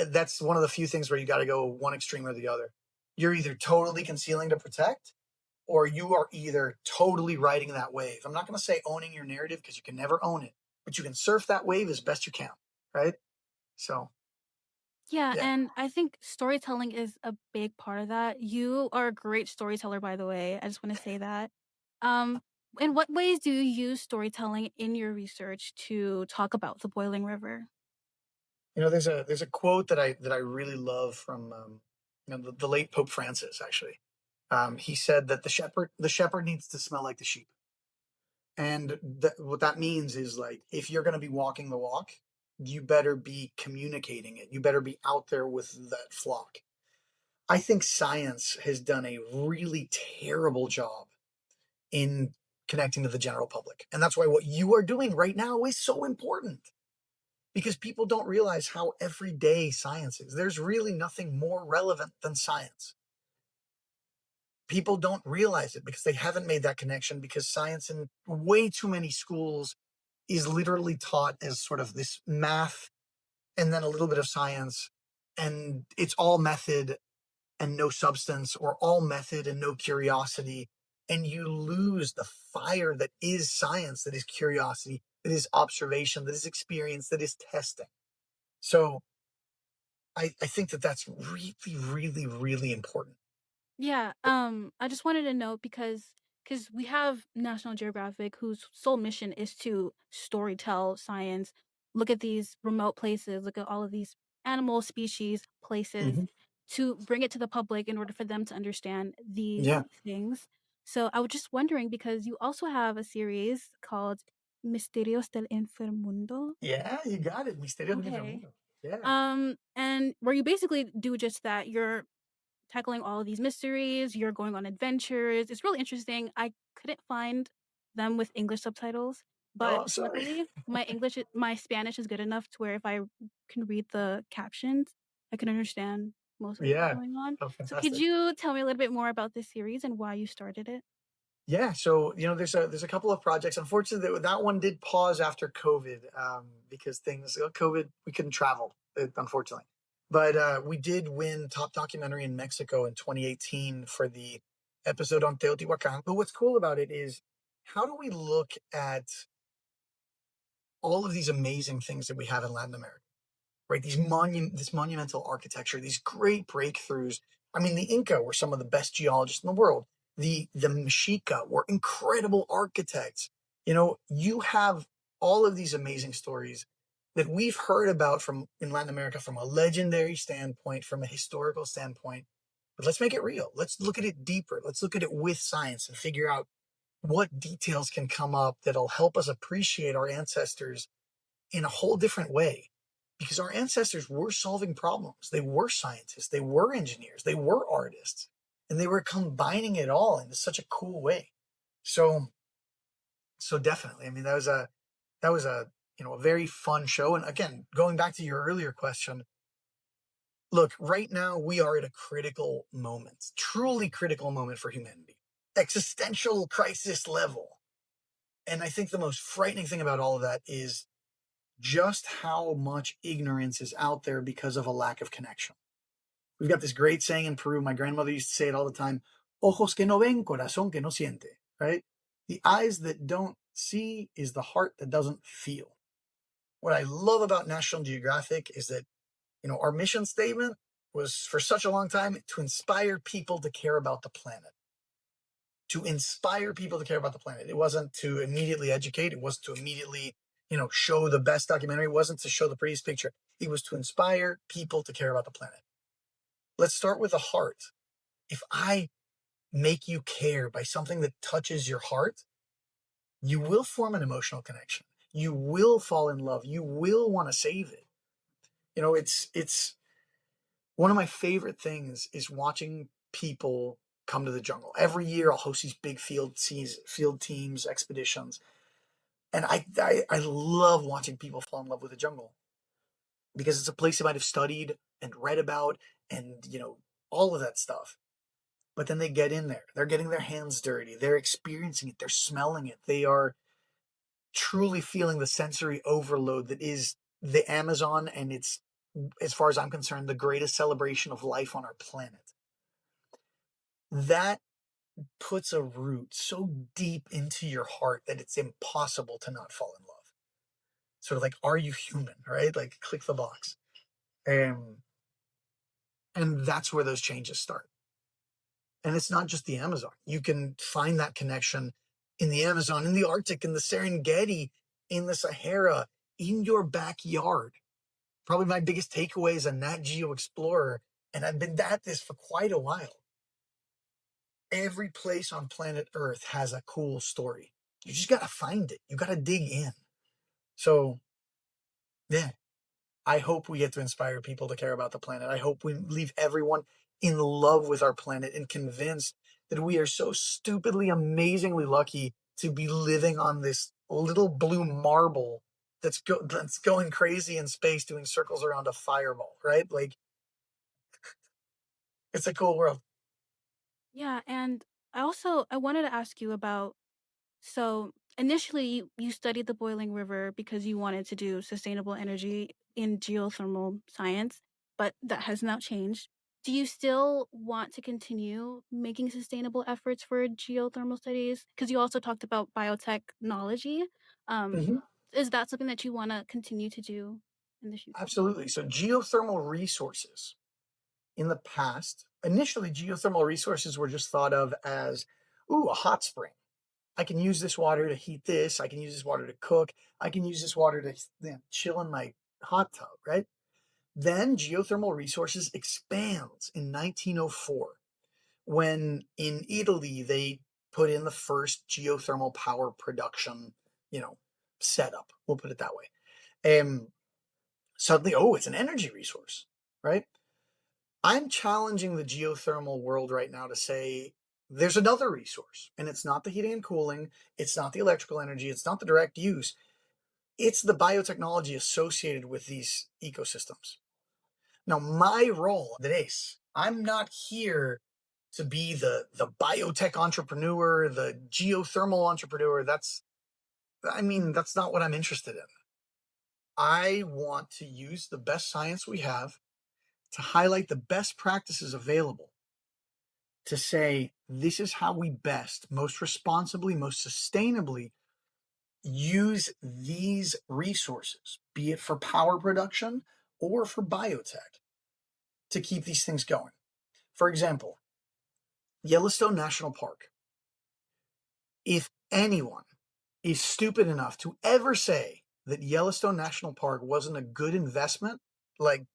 that's one of the few things where you got to go one extreme or the other. You're either totally concealing to protect, or you are either totally riding that wave. I'm not going to say owning your narrative, because you can never own it, but you can surf that wave as best you can, right? So, Yeah, yeah. and I think storytelling is a big part of that. You are a great storyteller, by the way. I just want to say that. Um, in what ways do you use storytelling in your research to talk about the boiling river? There's a quote that I really love from the late Pope Francis, actually. He said that the shepherd needs to smell like the sheep. And what that means is, like, if you're going to be walking the walk, you better be communicating it. You better be out there with that flock. I think science has done a really terrible job in connecting to the general public. And that's why what you are doing right now is so important, because people don't realize how everyday science is. There's really nothing more relevant than science. People don't realize it because they haven't made that connection, because science in way too many schools is literally taught as sort of this math and then a little bit of science, and it's all method and no substance, or all method and no curiosity. And you lose the fire that is science, that is curiosity, that is observation, that is experience, that is testing. So I think that that's really, really, really important. Yeah, I just wanted to know because we have National Geographic, whose sole mission is to storytell science, look at these remote places, look at all of these animal species, places, Mm-hmm. to bring it to the public in order for them to understand these Yeah. things. So I was just wondering, because you also have a series called Misterios del Inframundo. Yeah, you got it. Misterios del Okay. Inframundo. Yeah. And where you basically do just that. You're tackling all of these mysteries, you're going on adventures. It's really interesting. I couldn't find them with English subtitles, Oh, but I'm sorry. luckily my Spanish is good enough to where if I can read the captions, I can understand most of what's Yeah. going on. Oh, So could fantastic. you tell me a little bit more about this series and why you started it? Yeah, so there's a couple of projects. Unfortunately, that one did pause after COVID, because COVID, we couldn't travel, unfortunately. But we did win top documentary in Mexico in 2018 for the episode on Teotihuacan. But what's cool about it is, how do we look at all of these amazing things that we have in Latin America? Right? This monumental architecture, these great breakthroughs. I mean, the Inca were some of the best geologists in the world. The Mexica were incredible architects. You have all of these amazing stories that we've heard about from in Latin America, from a legendary standpoint, from a historical standpoint. But let's make it real. Let's look at it deeper. Let's look at it with science and figure out what details can come up that'll help us appreciate our ancestors in a whole different way, because our ancestors were solving problems. They were scientists, they were engineers, they were artists, and they were combining it all in such a cool way. So definitely, I mean, that was a a very fun show. And again, going back to your earlier question, look, right now we are at a critical moment, truly critical moment for humanity, existential crisis level. And I think the most frightening thing about all of that is just how much ignorance is out there because of a lack of connection. We've got this great saying in Peru. My grandmother used to say it all the time: ojos que no ven, corazón que no siente, right? The eyes that don't see is the heart that doesn't feel. What I love about National Geographic is that, our mission statement was, for such a long time, to inspire people to care about the planet. To inspire people to care about the planet. It wasn't to immediately educate. It wasn't to immediately, show the best documentary. It wasn't to show the prettiest picture. It was to inspire people to care about the planet. Let's start with the heart. If I make you care by something that touches your heart, you will form an emotional connection. You will fall in love. You will want to save it. You know, it's one of my favorite things is watching people come to the jungle. Every year I'll host these big field teams, expeditions. And I love watching people fall in love with the jungle because it's a place they might have studied and read about and, you know, all of that stuff. But then they get in there. They're getting their hands dirty. They're experiencing it. They're smelling it. They are truly feeling the sensory overload that is the Amazon, and it's, as far as I'm concerned, the greatest celebration of life on our planet. That puts a root so deep into your heart that it's impossible to not fall in love. Sort of like, are you human, right? Like, click the box. And that's where those changes start. And it's not just the Amazon. You can find that connection in the Amazon, in the Arctic, in the Serengeti, in the Sahara, in your backyard. Probably my biggest takeaway as a NatGeo explorer, and I've been at this for quite a while. Every place on planet Earth has a cool story. You just got to find it. You got to dig in. So, yeah, I hope we get to inspire people to care about the planet. I hope we leave everyone in love with our planet and convinced that we are so stupidly, amazingly lucky to be living on this little blue marble that's going crazy in space, doing circles around a fireball, right? Like, it's a cool world. Yeah, and I wanted to ask you about, so initially you studied the boiling river because you wanted to do sustainable energy in geothermal science, but that has now changed. Do you still want to continue making sustainable efforts for geothermal studies? Because you also talked about biotechnology. Um, Mhm. is that something that you want to continue to do in the future? Absolutely. So, geothermal resources in the past, initially, geothermal resources were just thought of as, ooh, a hot spring. I can use this water to heat this. I can use this water to cook. I can use this water to, you know, chill in my hot tub, right? Then geothermal resources expands in 1904 when in Italy they put in the first geothermal power production, you know, setup. We'll put it that way. And suddenly, oh, it's an energy resource, right? I'm challenging the geothermal world right now to say there's another resource, and it's not the heating and cooling, it's not the electrical energy, it's not the direct use, it's the biotechnology associated with these ecosystems. Now, my role, Andres, I'm not here to be the biotech entrepreneur, the geothermal entrepreneur. That's not what I'm interested in. I want to use the best science we have to highlight the best practices available to say this is how we best, most responsibly, most sustainably use these resources, be it for power production or for biotech, to keep these things going. For example, Yellowstone National Park. If anyone is stupid enough to ever say that Yellowstone National Park wasn't a good investment, like,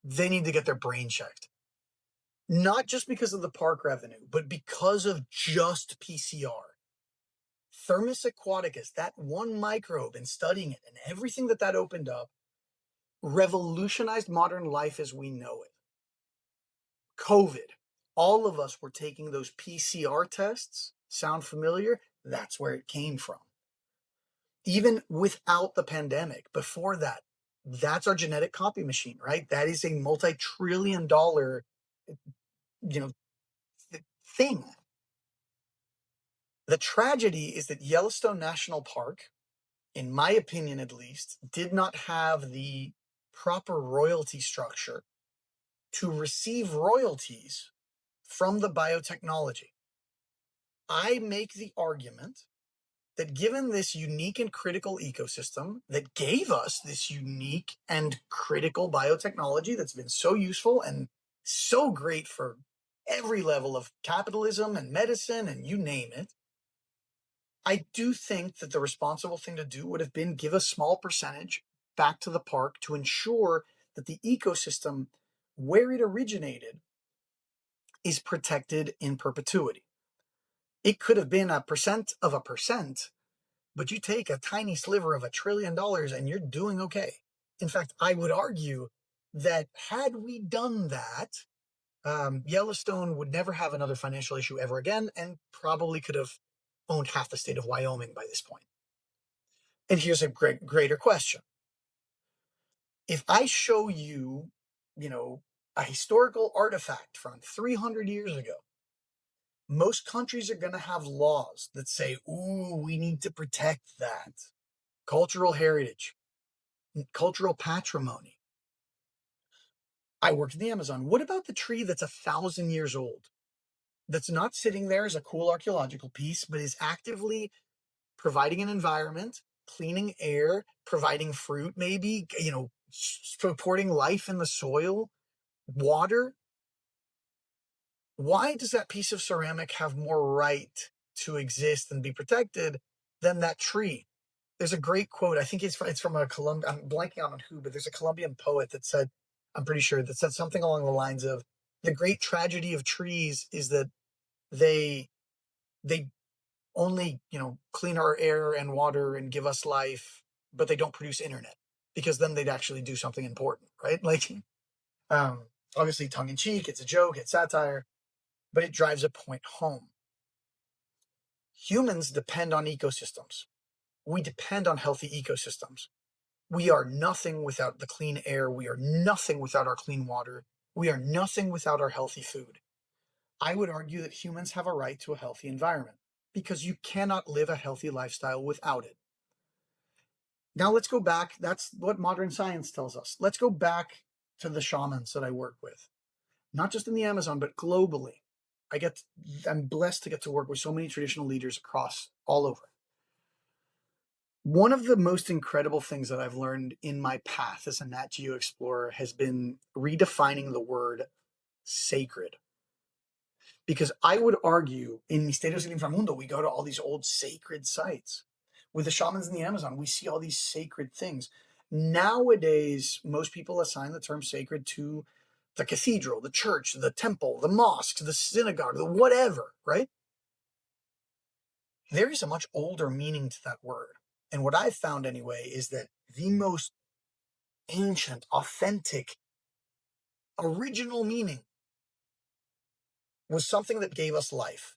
they need to get their brain checked. Not just because of the park revenue, but because of just PCR. Thermus aquaticus, that one microbe, and studying it and everything that opened up, revolutionized modern life as we know it. COVID, all of us were taking those PCR tests. Sound familiar? That's where it came from. Even without the pandemic, before that, that's our genetic copy machine, right? That is a multi-trillion dollar, you know, thing. The tragedy is that Yellowstone National Park, in my opinion at least, did not have the proper royalty structure to receive royalties from the biotechnology. I make the argument that given this unique and critical ecosystem that gave us this unique and critical biotechnology that's been so useful and so great for every level of capitalism and medicine and you name it, I do think that the responsible thing to do would have been give a small percentage back to the park to ensure that the ecosystem where it originated is protected in perpetuity. It could have been a percent of a percent, but you take a tiny sliver of $1 trillion and you're doing okay. In fact, I would argue that had we done that, Yellowstone would never have another financial issue ever again and probably could have owned half the state of Wyoming by this point. And here's a greater question. If I show you, a historical artifact from 300 years ago, most countries are going to have laws that say, ooh, we need to protect that. Cultural heritage, cultural patrimony. I worked in the Amazon. What about the tree that's 1,000 years old? That's not sitting there as a cool archaeological piece, but is actively providing an environment, cleaning air, providing fruit, maybe, supporting life in the soil, water. Why does that piece of ceramic have more right to exist and be protected than that tree? There's a great quote. I think it's from a Colombian, I'm blanking on who, but there's a Colombian poet that said, I'm pretty sure, that said something along the lines of, the great tragedy of trees is that they only, clean our air and water and give us life, but they don't produce internet, because then they'd actually do something important, right? Like, obviously tongue in cheek, it's a joke, it's satire, but it drives a point home. Humans depend on ecosystems. We depend on healthy ecosystems. We are nothing without the clean air. We are nothing without our clean water. We are nothing without our healthy food. I would argue that humans have a right to a healthy environment, because you cannot live a healthy lifestyle without it. Now let's go back. That's what modern science tells us. Let's go back to the shamans that I work with, not just in the Amazon, but globally. I'm blessed to get to work with so many traditional leaders across all over. One of the most incredible things that I've learned in my path as a NatGeo explorer has been redefining the word sacred. Because I would argue in Misterios del Inframundo, we go to all these old sacred sites. With the shamans in the Amazon, we see all these sacred things. Nowadays, most people assign the term sacred to the cathedral, the church, the temple, the mosque, the synagogue, the whatever, right? There is a much older meaning to that word. And what I've found anyway is that the most ancient, authentic, original meaning was something that gave us life.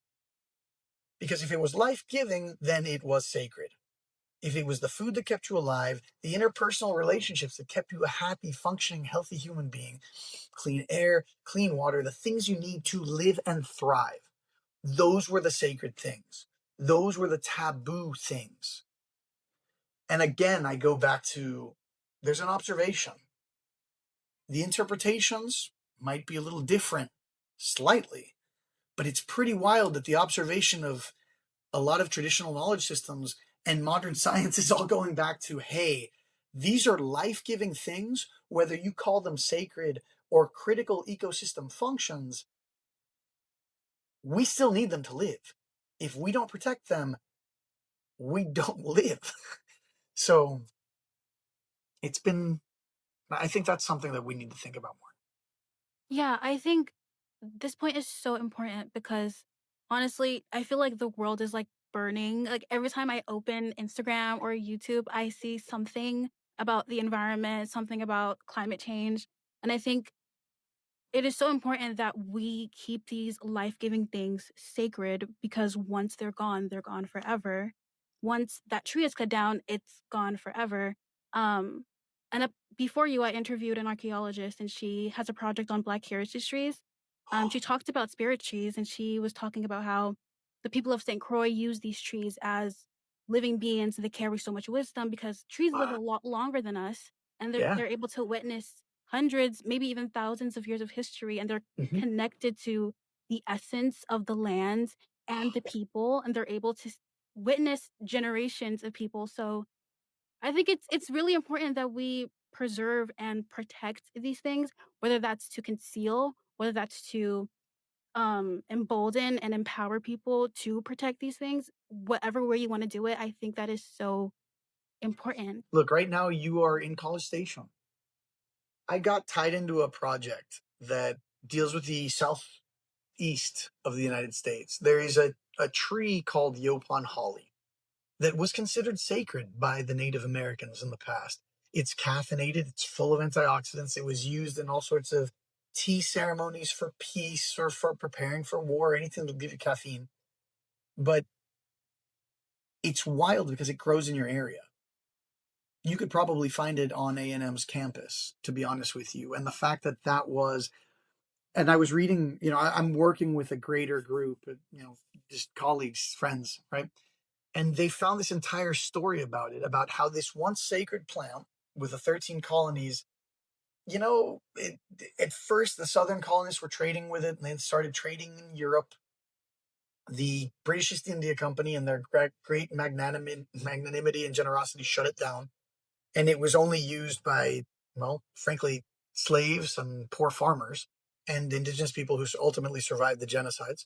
Because if it was life-giving, then it was sacred. If it was the food that kept you alive, the interpersonal relationships that kept you a happy, functioning, healthy human being, clean air, clean water, the things you need to live and thrive, those were the sacred things. Those were the taboo things. And again, I go back to, there's an observation. The interpretations might be a little different, slightly, but it's pretty wild that the observation of a lot of traditional knowledge systems and modern science is all going back to, hey, these are life-giving things, whether you call them sacred or critical ecosystem functions, we still need them to live. If we don't protect them, we don't live. So I think that's something that we need to think about more. Yeah, I think this point is so important because honestly, I feel like the world is like burning. Like every time I open Instagram or YouTube, I see something about the environment, something about climate change. And I think it is so important that we keep these life-giving things sacred because once they're gone forever. Once that tree is cut down, it's gone forever. Um, Before you, I interviewed an archaeologist, and she has a project on Black heritage trees. She talked about spirit trees, and she was talking about how the people of St. Croix use these trees as living beings. They carry so much wisdom because trees live a lot longer than us, and they're able to witness hundreds, maybe even thousands of years of history, and they're connected to the essence of the land and the people, and they're able to witness generations of people. So I think it's really important that we preserve and protect these things, whether that's to conceal, whether that's to embolden and empower people to protect these things, whatever way you want to do it. I think that is so important. Look, right now you are in College Station. I got tied into a project that deals with the southeast of the United States. There is a tree called Yopon holly. that was considered sacred by the Native Americans in the past. It's caffeinated, it's full of antioxidants. It was used in all sorts of tea ceremonies for peace or for preparing for war, anything that will give you caffeine. But it's wild because it grows in your area. You could probably find it on A&M's campus, to be honest with you. And the fact that that was, and I was reading, I'm working with a greater group, just colleagues, friends, right? And they found this entire story about it, about how this once sacred plant with the 13 colonies, at first the southern colonists were trading with it, and they started trading in Europe. The British East India Company and their great magnanimity and generosity shut it down. And it was only used by, well, frankly, slaves and poor farmers and indigenous people who ultimately survived the genocides.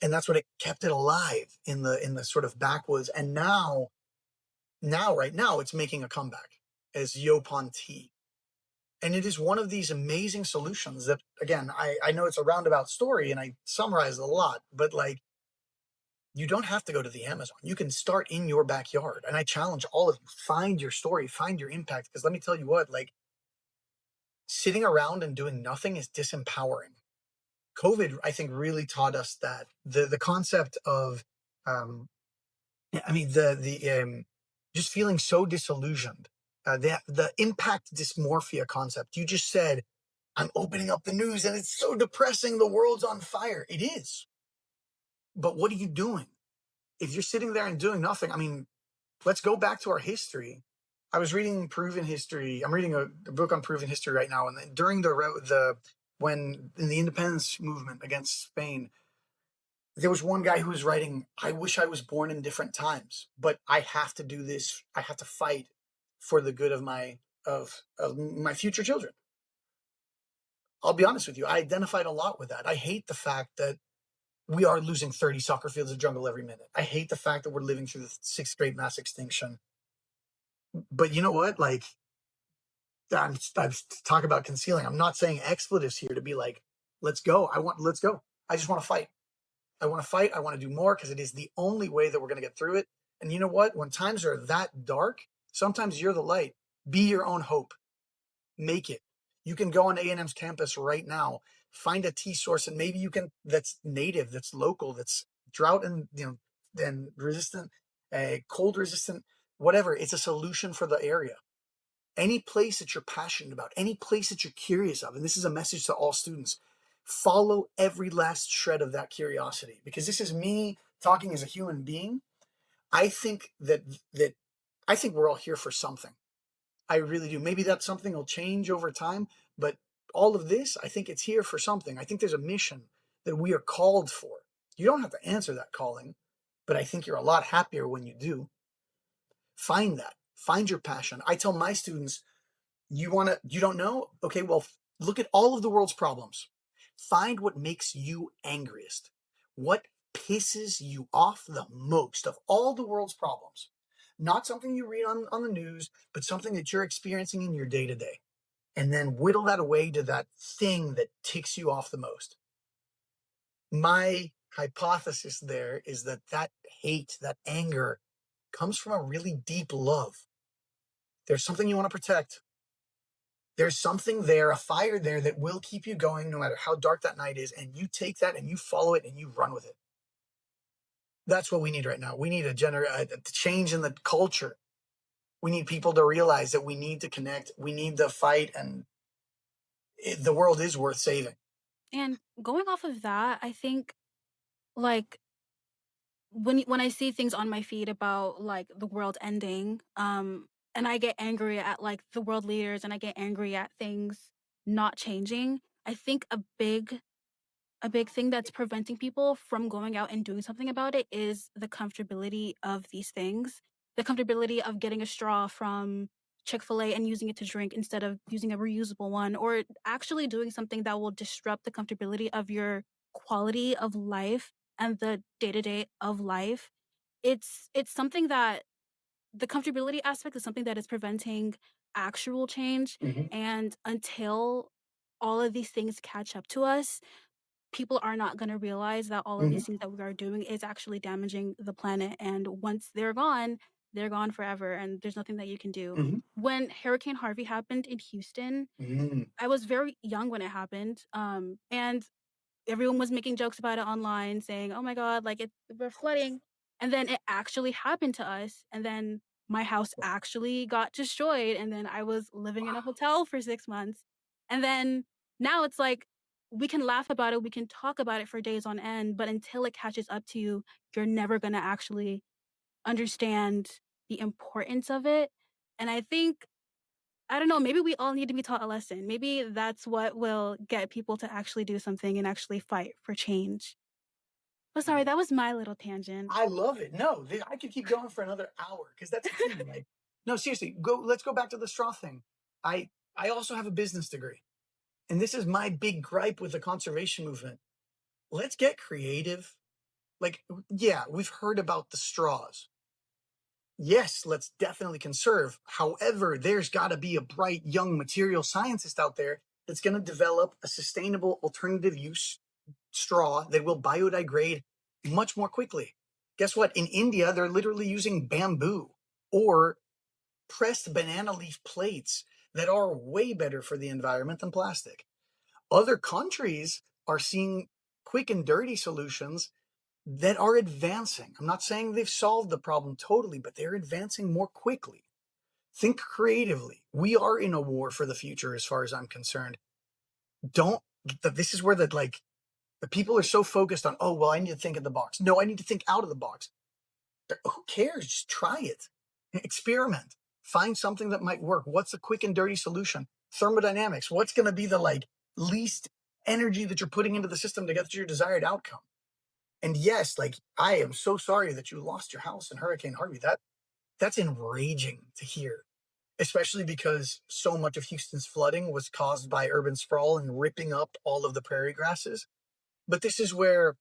And that's what it kept it alive in the sort of backwoods. And right now, it's making a comeback as Yopon tea. And it is one of these amazing solutions that, again, I know it's a roundabout story and I summarize a lot, but like, you don't have to go to the Amazon. You can start in your backyard. And I challenge all of you, find your story, find your impact. Because let me tell you what, like, sitting around and doing nothing is disempowering. COVID, I think, really taught us that the concept of, just feeling so disillusioned, the impact dysmorphia concept. You just said, I'm opening up the news and it's so depressing. The world's on fire. It is. But what are you doing? If you're sitting there and doing nothing, I mean, let's go back to our history. I was reading Peruvian history. I'm reading a book on Peruvian history right now. And during when in the independence movement against Spain, there was one guy who was writing, I wish I was born in different times, but I have to do this. I have to fight for the good of my future children. I'll be honest with you. I identified a lot with that. I hate the fact that we are losing 30 soccer fields of jungle every minute. I hate the fact that we're living through the sixth great mass extinction. But you know what? Like, I'm talk about concealing. I'm not saying expletives here to be like, let's go. Let's go. I just want to fight. I want to fight. I want to do more because it is the only way that we're going to get through it. And you know what? When times are that dark, sometimes you're the light. Be your own hope. Make it. You can go on A&M's campus right now, find a tea source, and maybe that's native, that's local, that's drought and resistant, cold resistant, whatever. It's a solution for the area. Any place that you're passionate about, any place that you're curious of, and this is a message to all students, follow every last shred of that curiosity, because this is me talking as a human being. I think that we're all here for something. I really do. Maybe that something will change over time, but all of this, I think it's here for something. I think there's a mission that we are called for. You don't have to answer that calling, but I think you're a lot happier when you do. Find that. Find your passion. I tell my students, you don't know? Okay, well, look at all of the world's problems. Find what makes you angriest. What pisses you off the most of all the world's problems. Not something you read on the news, but something that you're experiencing in your day-to-day. And then whittle that away to that thing that ticks you off the most. My hypothesis there is that hate, that anger, comes from a really deep love. There's something you want to protect. There's something there, a fire there that will keep you going no matter how dark that night is. And you take that and you follow it and you run with it. That's what we need right now. We need a change in the culture. We need people to realize that we need to connect. We need to fight, and the world is worth saving. And going off of that, I think, like, when I see things on my feed about like the world ending, and I get angry at like the world leaders and I get angry at things not changing, I think a big thing that's preventing people from going out and doing something about it is the comfortability of these things. The comfortability of getting a straw from Chick-fil-A and using it to drink instead of using a reusable one, or actually doing something that will disrupt the comfortability of your quality of life and the day-to-day of life. It's something that the comfortability aspect is something that is preventing actual change. Mhm. And until all of these things catch up to us, people are not going to realize that all of these things that we are doing is actually damaging the planet. And once they're gone forever, and there's nothing that you can do. Mm-hmm. When Hurricane Harvey happened in Houston, I was very young when it happened. And everyone was making jokes about it online, saying, "Oh my God, like we're flooding." And then it actually happened to us. And then my house actually got destroyed. And then I was living in a hotel for 6 months. And then now it's like, we can laugh about it, we can talk about it for days on end, but until it catches up to you, you're never going to actually understand the importance of it. And I think, I don't know, maybe we all need to be taught a lesson. Maybe that's what will get people to actually do something and actually fight for change. But sorry, that was my little tangent. I love it. No, I could keep going for another hour because that's the thing. Like, no, seriously, let's go back to the straw thing. I also have a business degree, and this is my big gripe with the conservation movement. Let's get creative. Like, yeah, we've heard about the straws. Yes, let's definitely conserve. However, there's got to be a bright young material scientist out there that's going to develop a sustainable alternative use straw that will biodegrade much more quickly. Guess what? In India, they're literally using bamboo or pressed banana leaf plates that are way better for the environment than plastic. Other countries are seeing quick and dirty solutions that are advancing. I'm not saying they've solved the problem totally, but they're advancing more quickly. Think creatively. We are in a war for the future as far as I'm concerned. This is where the people are so focused on, oh, well, I need to think in the box. No, I need to think out of the box. Who cares? Just try it. Experiment. Find something that might work. What's a quick and dirty solution? Thermodynamics. What's going to be the least energy that you're putting into the system to get to your desired outcome? And yes, I am so sorry that you lost your house in Hurricane Harvey. That's enraging to hear, especially because so much of Houston's flooding was caused by urban sprawl and ripping up all of the prairie grasses. But this is where,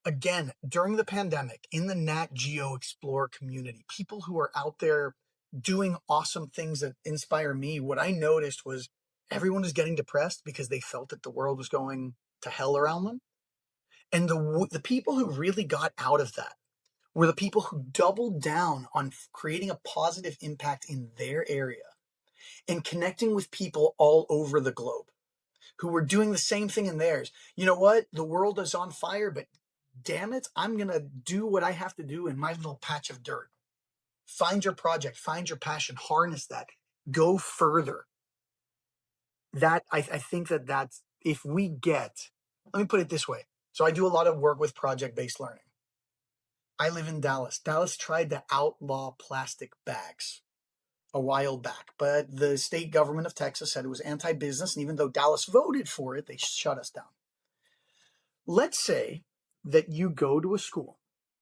again, during the pandemic, in the NatGeo Explorer community, people who are out there doing awesome things that inspire me, what I noticed was everyone was getting depressed because they felt that the world was going to hell around them. And the people who really got out of that were the people who doubled down on creating a positive impact in their area and connecting with people all over the globe who were doing the same thing in theirs. You know what? The world is on fire, but damn it, I'm going to do what I have to do in my little patch of dirt. Find your project, find your passion, harness that, go further. I think that's, if we get, let me put it this way. So I do a lot of work with project-based learning. I live in Dallas. Dallas tried to outlaw plastic bags a while back, but the state government of Texas said it was anti-business, and even though Dallas voted for it, they shut us down. Let's say that you go to a school,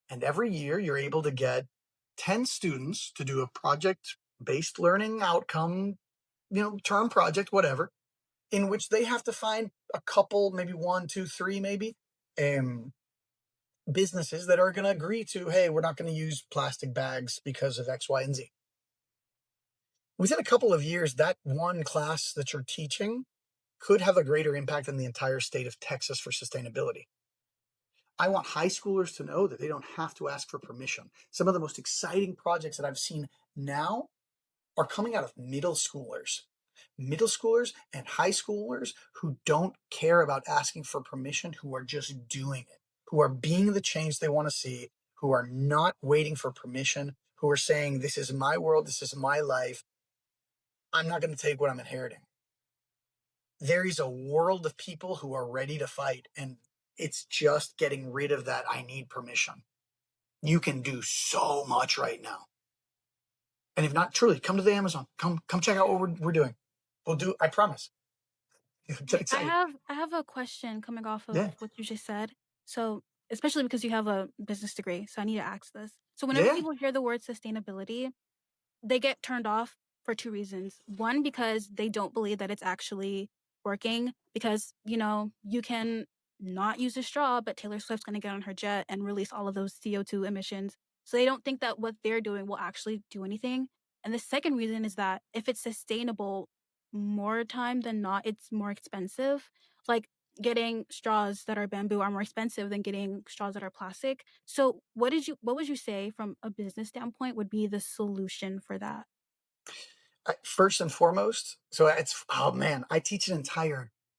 and every year you're able to get 10 students to do a project-based learning outcome, term project, whatever, in which they have to find a couple, maybe 1, 2, 3, maybe, businesses that are going to agree to, hey, we're not going to use plastic bags because of X, Y, and Z. Within a couple of years, that one class that you're teaching could have a greater impact than the entire state of Texas for sustainability. I want high schoolers to know that they don't have to ask for permission. Some of the most exciting projects that I've seen now are coming out of middle schoolers and high schoolers who don't care about asking for permission, who are just doing it, who are being the change they want to see, who are not waiting for permission, who are saying, this is my world, this is my life. I'm not going to take what I'm inheriting. There is a world of people who are ready to fight, and it's just getting rid of that I need permission. You can do so much right now. And if not, truly, come to the Amazon. Come check out what we're doing. We'll do, I promise. Get excited. I have a question coming off of Yeah. what you just said. So, especially because you have a business degree, so I need to ask this. So, whenever Yeah. people hear the word sustainability, they get turned off for two reasons. One, because they don't believe that it's actually working, because, you can not use a straw, but Taylor Swift's going to get on her jet and release all of those CO2 emissions. So they don't think that what they're doing will actually do anything. And the second reason is that if it's sustainable, more time than not, it's more expensive. Like, getting straws that are bamboo are more expensive than getting straws that are plastic. So what would you say from a business standpoint would be the solution for that? First and foremost, so it's, oh man, I teach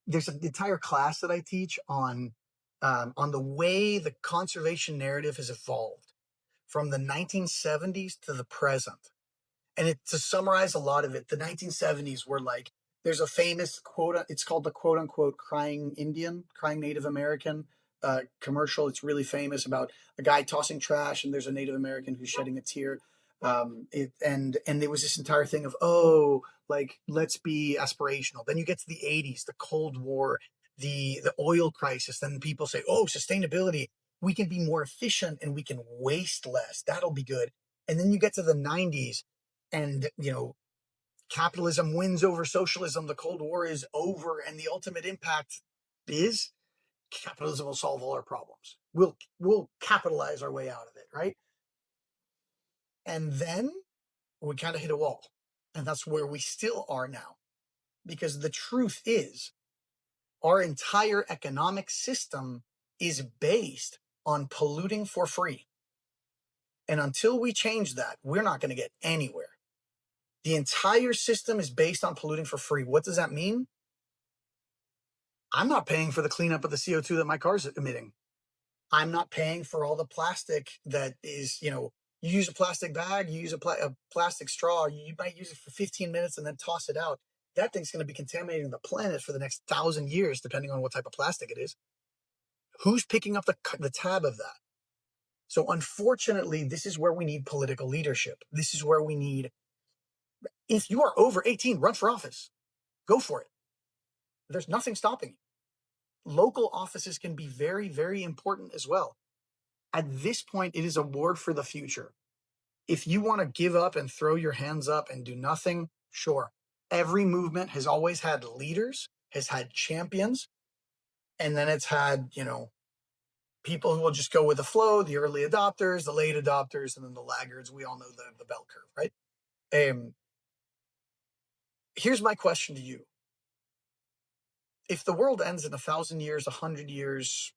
there's an entire class that I teach on the way the conservation narrative has evolved from the 1970s to the present. And to summarize a lot of it, the 1970s were like, there's a famous quote, it's called the quote unquote crying Native American commercial. It's really famous about a guy tossing trash and there's a Native American who's shedding a tear. And there was this entire thing of, oh, like, let's be aspirational. Then you get to the 80s, the Cold War, the oil crisis. Then people say, oh, sustainability, we can be more efficient and we can waste less. That'll be good. And then you get to the 90s and, capitalism wins over socialism. The Cold War is over. And the ultimate impact is capitalism will solve all our problems. We'll capitalize our way out of it, right? And then we kind of hit a wall. And that's where we still are now. Because the truth is, our entire economic system is based on polluting for free. And until we change that, we're not going to get anywhere. The entire system is based on polluting for free. What does that mean? I'm not paying for the cleanup of the CO2 that my car's emitting. I'm not paying for all the plastic that is, you use a plastic bag, you use a plastic straw, you might use it for 15 minutes and then toss it out. That thing's going to be contaminating the planet for the next 1,000 years, depending on what type of plastic it is. Who's picking up the tab of that? So unfortunately, this is where we need political leadership. This is where we need, if you are over 18, run for office. Go for it. There's nothing stopping you. Local offices can be very, very important as well. At this point, it is a war for the future. If you want to give up and throw your hands up and do nothing, sure. Every movement has always had leaders, has had champions, and then it's had, people who will just go with the flow, the early adopters, the late adopters, and then the laggards. We all know the bell curve, right? Here's my question to you. If the world ends in 1,000 years, 100 years,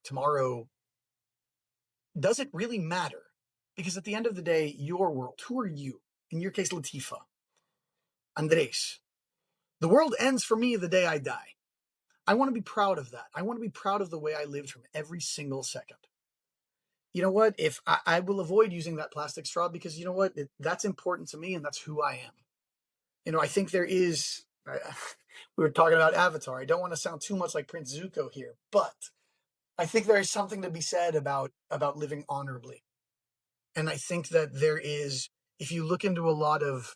tomorrow, does it really matter? Because at the end of the day, your world, who are you? In your case, Latifa, Andres. The world ends for me the day I die. I want to be proud of that. I want to be proud of the way I lived from every single second. You know what? If I will avoid using that plastic straw because you know what? That's important to me and that's who I am. I think there is, we were talking about Avatar. I don't want to sound too much like Prince Zuko here, but I think there is something to be said about living honorably. And I think that there is, if you look into a lot of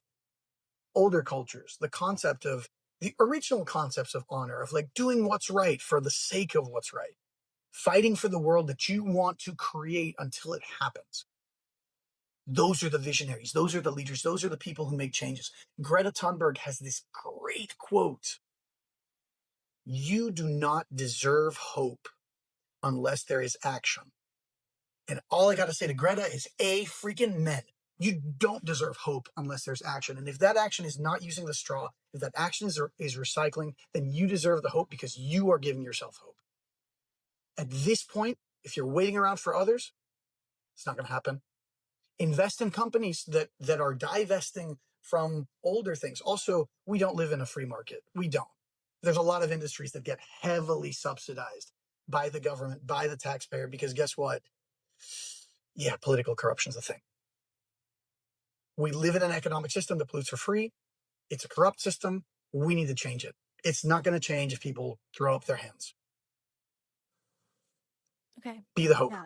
older cultures, the original concepts of honor, of like doing what's right for the sake of what's right, fighting for the world that you want to create until it happens. Those are the visionaries. Those are the leaders. Those are the people who make changes. Greta Thunberg has this great quote. You do not deserve hope unless there is action. And all I got to say to Greta is freaking men. You don't deserve hope unless there's action. And if that action is not using the straw, if that action is recycling, then you deserve the hope because you are giving yourself hope. At this point, if you're waiting around for others, it's not going to happen. Invest in companies that are divesting from older things. Also, we don't live in a free market. We don't. There's a lot of industries that get heavily subsidized by the government, by the taxpayer, because guess what? Yeah, political corruption is a thing. We live in an economic system that pollutes for free. It's a corrupt system. We need to change it. It's not going to change if people throw up their hands. Okay. Be the hope. Yeah.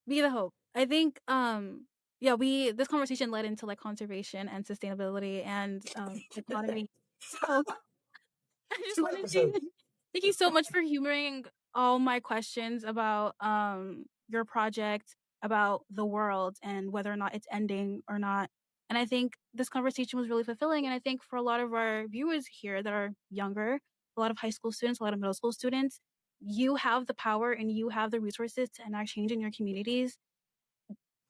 Be the hope. I think this conversation led into like conservation and sustainability and economy. So I just want to say thank you so much for humoring all my questions about your project, about the world and whether or not it's ending or not. And I think this conversation was really fulfilling. And I think for a lot of our viewers here that are younger, a lot of high school students, a lot of middle school students, you have the power and you have the resources to enact change in your communities.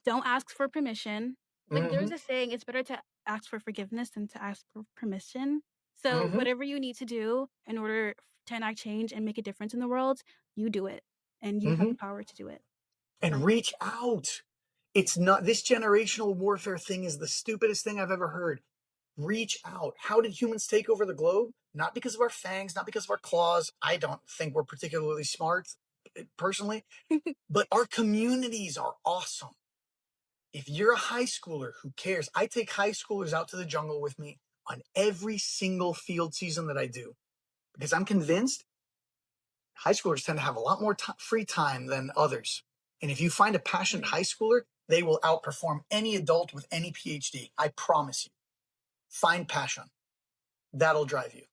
Don't ask for permission. Like there's a saying, it's better to ask for forgiveness than to ask for permission. So Mhm. whatever you need to do in order to enact change and make a difference in the world, you do it, and you have the power to do it. And So reach out. It's not, this generational warfare thing is the stupidest thing I've ever heard. Reach out. How did humans take over the globe? Not because of our fangs, not because of our claws. I don't think we're particularly smart, personally, but our communities are awesome. If you're a high schooler who cares, I take high schoolers out to the jungle with me on every single field season that I do, because I'm convinced high schoolers tend to have a lot more free time than others. And if you find a passionate high schooler, they will outperform any adult with any PhD. I promise you. Find passion. That'll drive you.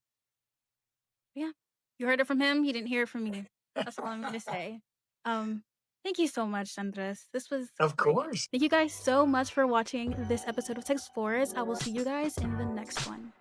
yeah, you heard it from him. You didn't hear it from me. That's all I'm going to say. Thank you so much, Andres. This was Of great. course. Thank you guys so much for watching this episode of Texplorers. I will see you guys in the next one.